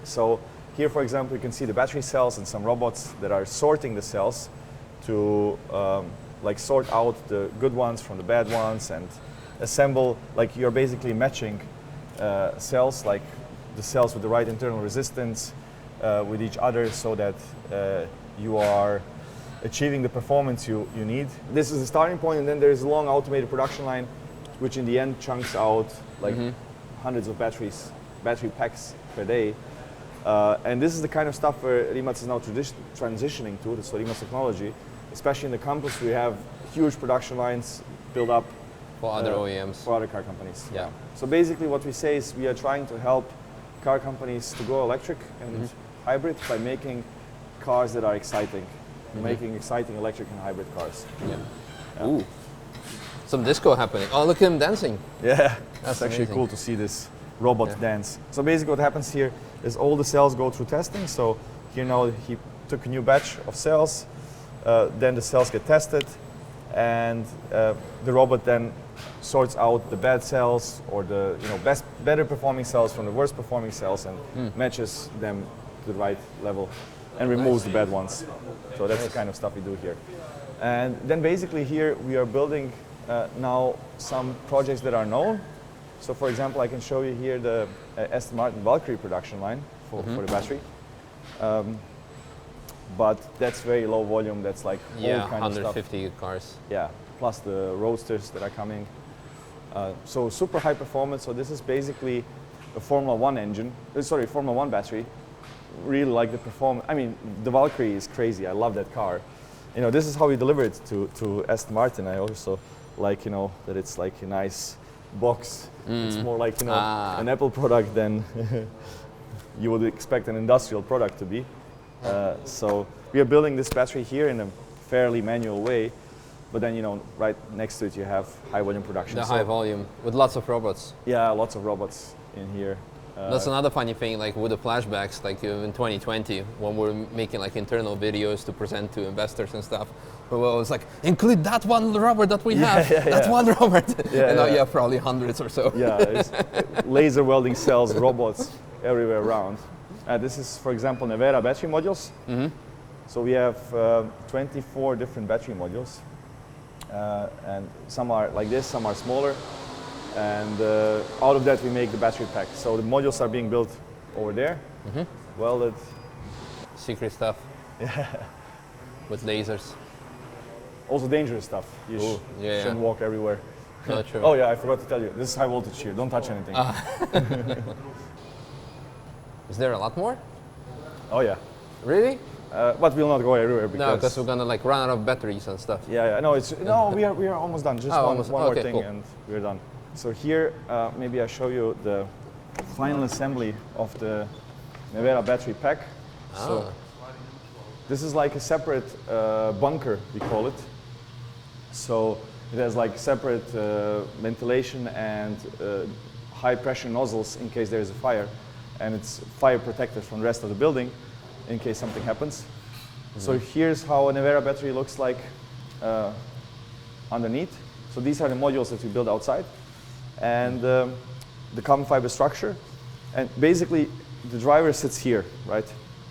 A: So here, for example, you can see the battery cells and some robots that are sorting the cells to like sort out the good ones from the bad ones and assemble, like you're basically matching cells, like the cells with the right internal resistance with each other, so that you are achieving the performance you need. This is the starting point, and then there is a long automated production line, which in the end chunks out like hundreds of battery packs per day. And this is the kind of stuff where Rimac is now transitioning to, so Rimac technology. Especially in the campus, we have huge production lines built up
B: for other OEMs.
A: For other car companies.
B: Yeah.
A: So basically what we say is we are trying to help car companies to go electric and hybrid by making cars that are exciting. making exciting electric and hybrid cars.
B: Yeah. Ooh. Some disco happening. Oh, look at him dancing.
A: Yeah,
B: That's
A: it's actually
B: amazing.
A: cool to see this robot dance. So basically what happens here is all the cells go through testing. So here now he took a new batch of cells, then the cells get tested, and the robot then sorts out the bad cells or the better performing cells from the worst performing cells and matches them to the right level and removes the bad ones. So that's the kind of stuff we do here. And then basically here we are building now some projects that are known. So for example, I can show you here the Aston Martin Valkyrie production line for the battery. But that's very low volume. That's like
B: Yeah,
A: old kind of stuff.
B: 150 cars.
A: Yeah, plus the roadsters that are coming. So super high performance. So this is basically a Formula 1 engine. Formula 1 battery. Really like the performance. I mean, the Valkyrie is crazy. I love that car. This is how we deliver it to Aston Martin. I also like, that it's like a nice box. It's more like, an Apple product than you would expect an industrial product to be. So we are building this battery here in a fairly manual way, but then right next to it you have high volume production.
B: The high volume with lots of robots.
A: Yeah, lots of robots in here.
B: That's another funny thing, like with the flashbacks, like in 2020, when we're making like internal videos to present to investors and stuff, it was like, include that one robot that we have, that one robot. And now you have probably hundreds or so.
A: Yeah, it's laser welding cells, robots everywhere around. This is, for example, Nevera battery modules. So we have 24 different battery modules. And some are like this, some are smaller. And out of that we make the battery pack. So the modules are being built over there, welded.
B: Secret stuff. With lasers.
A: Also dangerous stuff. You shouldn't walk everywhere.
B: No, true.
A: Oh yeah, I forgot to tell you. This is high voltage here. Don't touch anything.
B: Is there a lot more?
A: Oh yeah.
B: Really?
A: But we'll not go everywhere because.
B: No, because we're gonna like run out of batteries and stuff.
A: Yeah. No, we are almost done. Just one more
B: okay,
A: thing
B: cool.
A: and we're done. So here, maybe I show you the final assembly of the Nevera battery pack. So this is like a separate bunker, we call it. So it has like separate ventilation and high pressure nozzles in case there is a fire, and it's fire protected from the rest of the building in case something happens. So here's how a Nevera battery looks like underneath. So these are the modules that we build outside, and the carbon fiber structure. And basically, the driver sits here, right?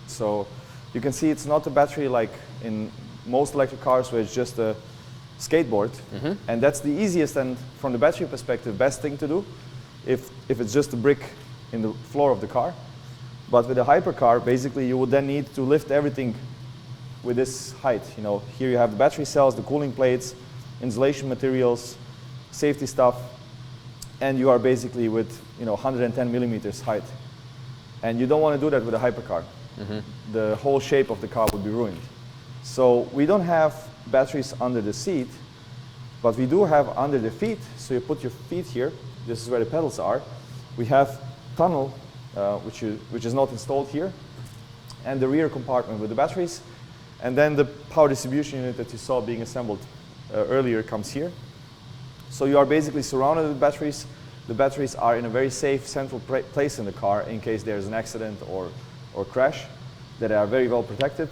A: So you can see it's not a battery like in most electric cars where it's just a skateboard. And that's the easiest and, from the battery perspective, best thing to do if it's just a brick in the floor of the car. But with a hypercar, basically, you would then need to lift everything with this height. Here you have the battery cells, the cooling plates, insulation materials, safety stuff, and you are basically with 110 millimeters height. And you don't want to do that with a hypercar. The whole shape of the car would be ruined. So we don't have batteries under the seat, but we do have under the feet. So you put your feet here. This is where the pedals are. We have tunnel, which is not installed here, and the rear compartment with the batteries. And then the power distribution unit that you saw being assembled earlier comes here. So you are basically surrounded with batteries. The batteries are in a very safe central place in the car in case there's an accident or crash, that are very well protected.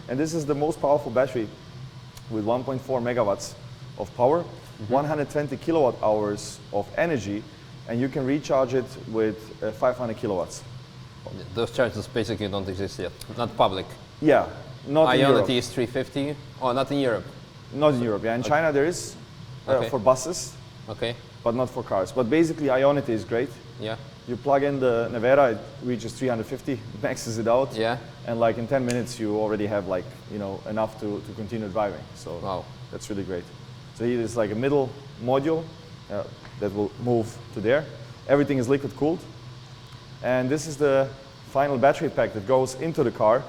A: And this is the most powerful battery with 1.4 megawatts of power, 120 kilowatt hours of energy, and you can recharge it with 500 kilowatts.
B: Those charges basically don't exist yet, not public.
A: Yeah, not in Europe.
B: Ionity is 350. Oh, not in Europe.
A: Not in Europe, yeah. In China there is for buses,
B: Okay.
A: but not for cars. But basically Ionity is great.
B: Yeah.
A: You plug in the Nevera, it reaches 350, maxes it out.
B: Yeah.
A: And like in 10 minutes you already have like, enough to continue driving. So
B: Wow.
A: that's really great. So here is like a middle module that will move to there. Everything is liquid cooled. And this is the final battery pack that goes into the car.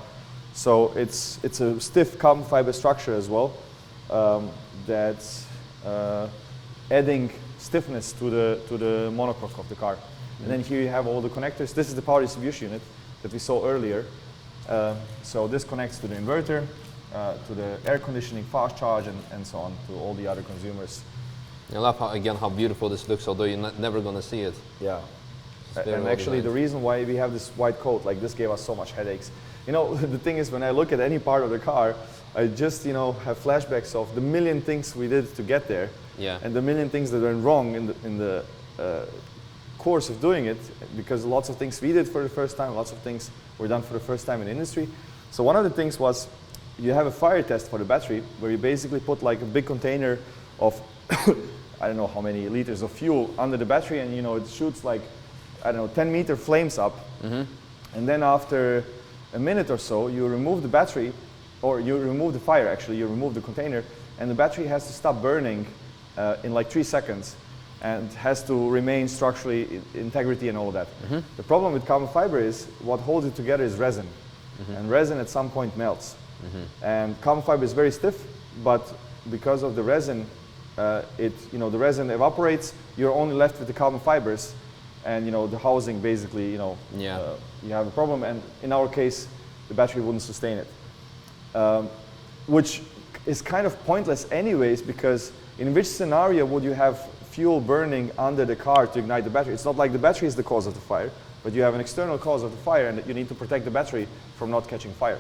A: So it's a stiff carbon fiber structure as well, that's adding stiffness to the monocoque of the car. And then here you have all the connectors. This is the power distribution unit that we saw earlier. So this connects to the inverter, to the air conditioning, fast charge, and so on, to all the other consumers.
B: I love how beautiful this looks, although you're never going to see it.
A: Yeah.
B: It's very
A: And
B: well
A: actually, the
B: designed.
A: reason why we have this white coat, like this, gave us so much headaches. You know, the thing is, when I look at any part of the car, I just, you know, have flashbacks of the million things we did to get there,
B: Yeah.
A: and the million things that went wrong in the course of doing it, because lots of things we did for the first time, lots of things were done for the first time in the industry. So one of the things was, you have a fire test for the battery, where you basically put like a big container of I don't know how many liters of fuel under the battery, and you know, it shoots like, I don't know, 10-meter flames up. And then after a minute or so, you remove the battery, or you remove the fire actually, you remove the container, and the battery has to stop burning in like 3 seconds, and has to remain structurally integrity and all of that. The problem with carbon fiber is, what holds it together is resin. And resin at some point melts. And carbon fiber is very stiff, but because of the resin, the resin evaporates, you're only left with the carbon fibers, and you know, the housing basically, you know, you have a problem, and in our case, the battery wouldn't sustain it. Which is kind of pointless anyways, because in which scenario would you have fuel burning under the car to ignite the battery? It's not like the battery is the cause of the fire, but you have an external cause of the fire, and you need to protect the battery from not catching fire.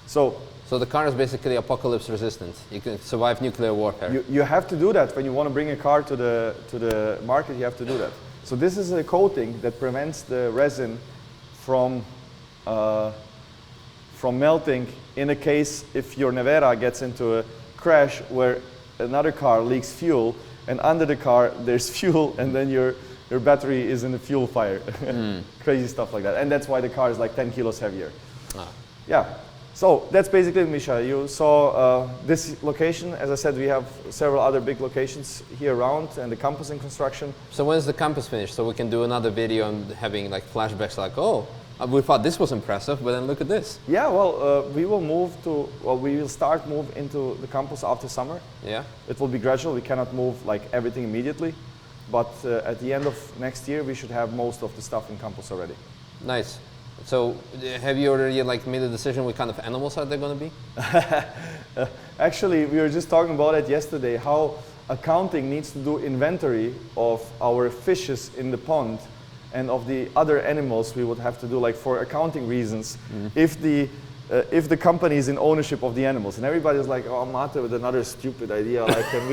B: So the car is basically apocalypse resistant. You can survive nuclear warfare.
A: You have to do that when you want to bring a car to the market. You have to do that. So this is a coating that prevents the resin from melting in a case if your Nevera gets into a crash where another car leaks fuel, and under the car there's fuel, and then your battery is in a fuel fire. Crazy stuff like that. And that's why the car is like 10 kilos heavier. Yeah. So that's basically Misha. You saw this location. As I said, we have several other big locations here around, and the campus in construction.
B: So when's the campus finished? So we can do another video and having like flashbacks like, oh, we thought this was impressive, but then look at this.
A: Yeah, well, we will start move into the campus after summer.
B: Yeah.
A: It will be gradual. We cannot move like everything immediately, but at the end of next year, we should have most of the stuff in campus already.
B: Nice. So have you already like made a decision what kind of animals are they going to be?
A: Actually, we were just talking about it yesterday, how accounting needs to do inventory of our fishes in the pond and of the other animals we would have to do, like for accounting reasons, if the company is in ownership of the animals. And everybody's like, oh, Mate with another stupid idea, like, and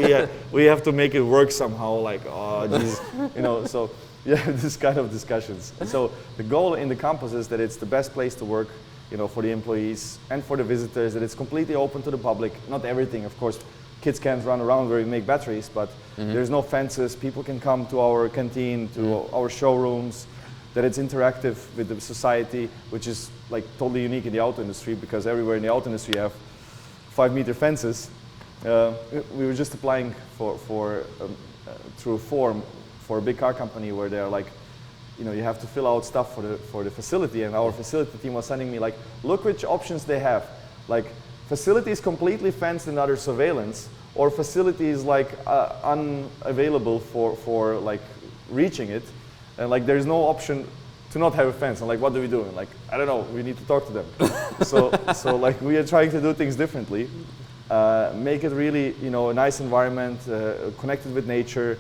A: we have to make it work somehow, like, oh, geez, you know, so. Yeah, this kind of discussions. And so the goal in the campus is that it's the best place to work, you know, for the employees and for the visitors, that it's completely open to the public. Not everything, of course. Kids can't run around where we make batteries, but there's no fences. People can come to our canteen, to our showrooms, that it's interactive with the society, which is like totally unique in the auto industry, because everywhere in the auto industry you have 5-meter fences. We were just applying through a form for a big car company where they're like, you know, you have to fill out stuff for the facility, and our facility team was sending me like, look which options they have. Like, facilities completely fenced and under surveillance, or facilities like unavailable for like reaching it, and like there's no option to not have a fence. And like, what do we do? And like, I don't know, we need to talk to them. so like we are trying to do things differently, make it really, you know, a nice environment, connected with nature,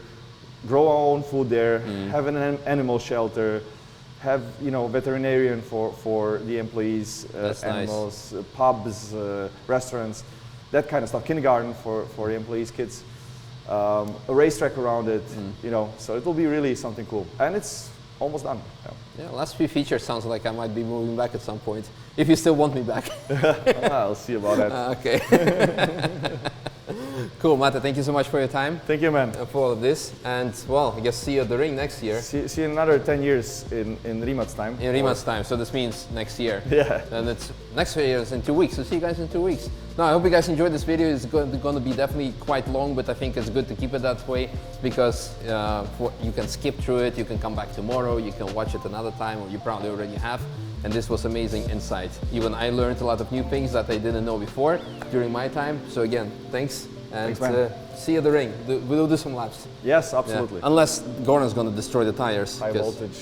A: grow our own food there, have an animal shelter, have, you know, veterinarian for the employees, animals,
B: nice.
A: Pubs, restaurants, that kind of stuff. Kindergarten for the employees' kids, a racetrack around it, you know. So it will be really something cool, and it's almost done.
B: Yeah, last few features sounds like I might be moving back at some point, if you still want me back.
A: I'll see about that.
B: Okay. Cool, Mate, thank you so much for your time.
A: Thank you, man.
B: For all of this, and well, I guess see you at the ring next year.
A: See you in another 10 years in Rimac's time.
B: In Rimac's time, so this means next year.
A: Yeah.
B: And it's next year is in 2 weeks, so see you guys in 2 weeks. No, I hope you guys enjoyed this video. It's going to be definitely quite long, but I think it's good to keep it that way, because you can skip through it, you can come back tomorrow, you can watch it another time, or you probably already have. And this was amazing insight. Even I learned a lot of new things that I didn't know before during my time. So again, thanks. And see you at the ring. We'll do some laps.
A: Yes, absolutely.
B: Yeah. Unless Goran's going to destroy the tires.
A: High voltage.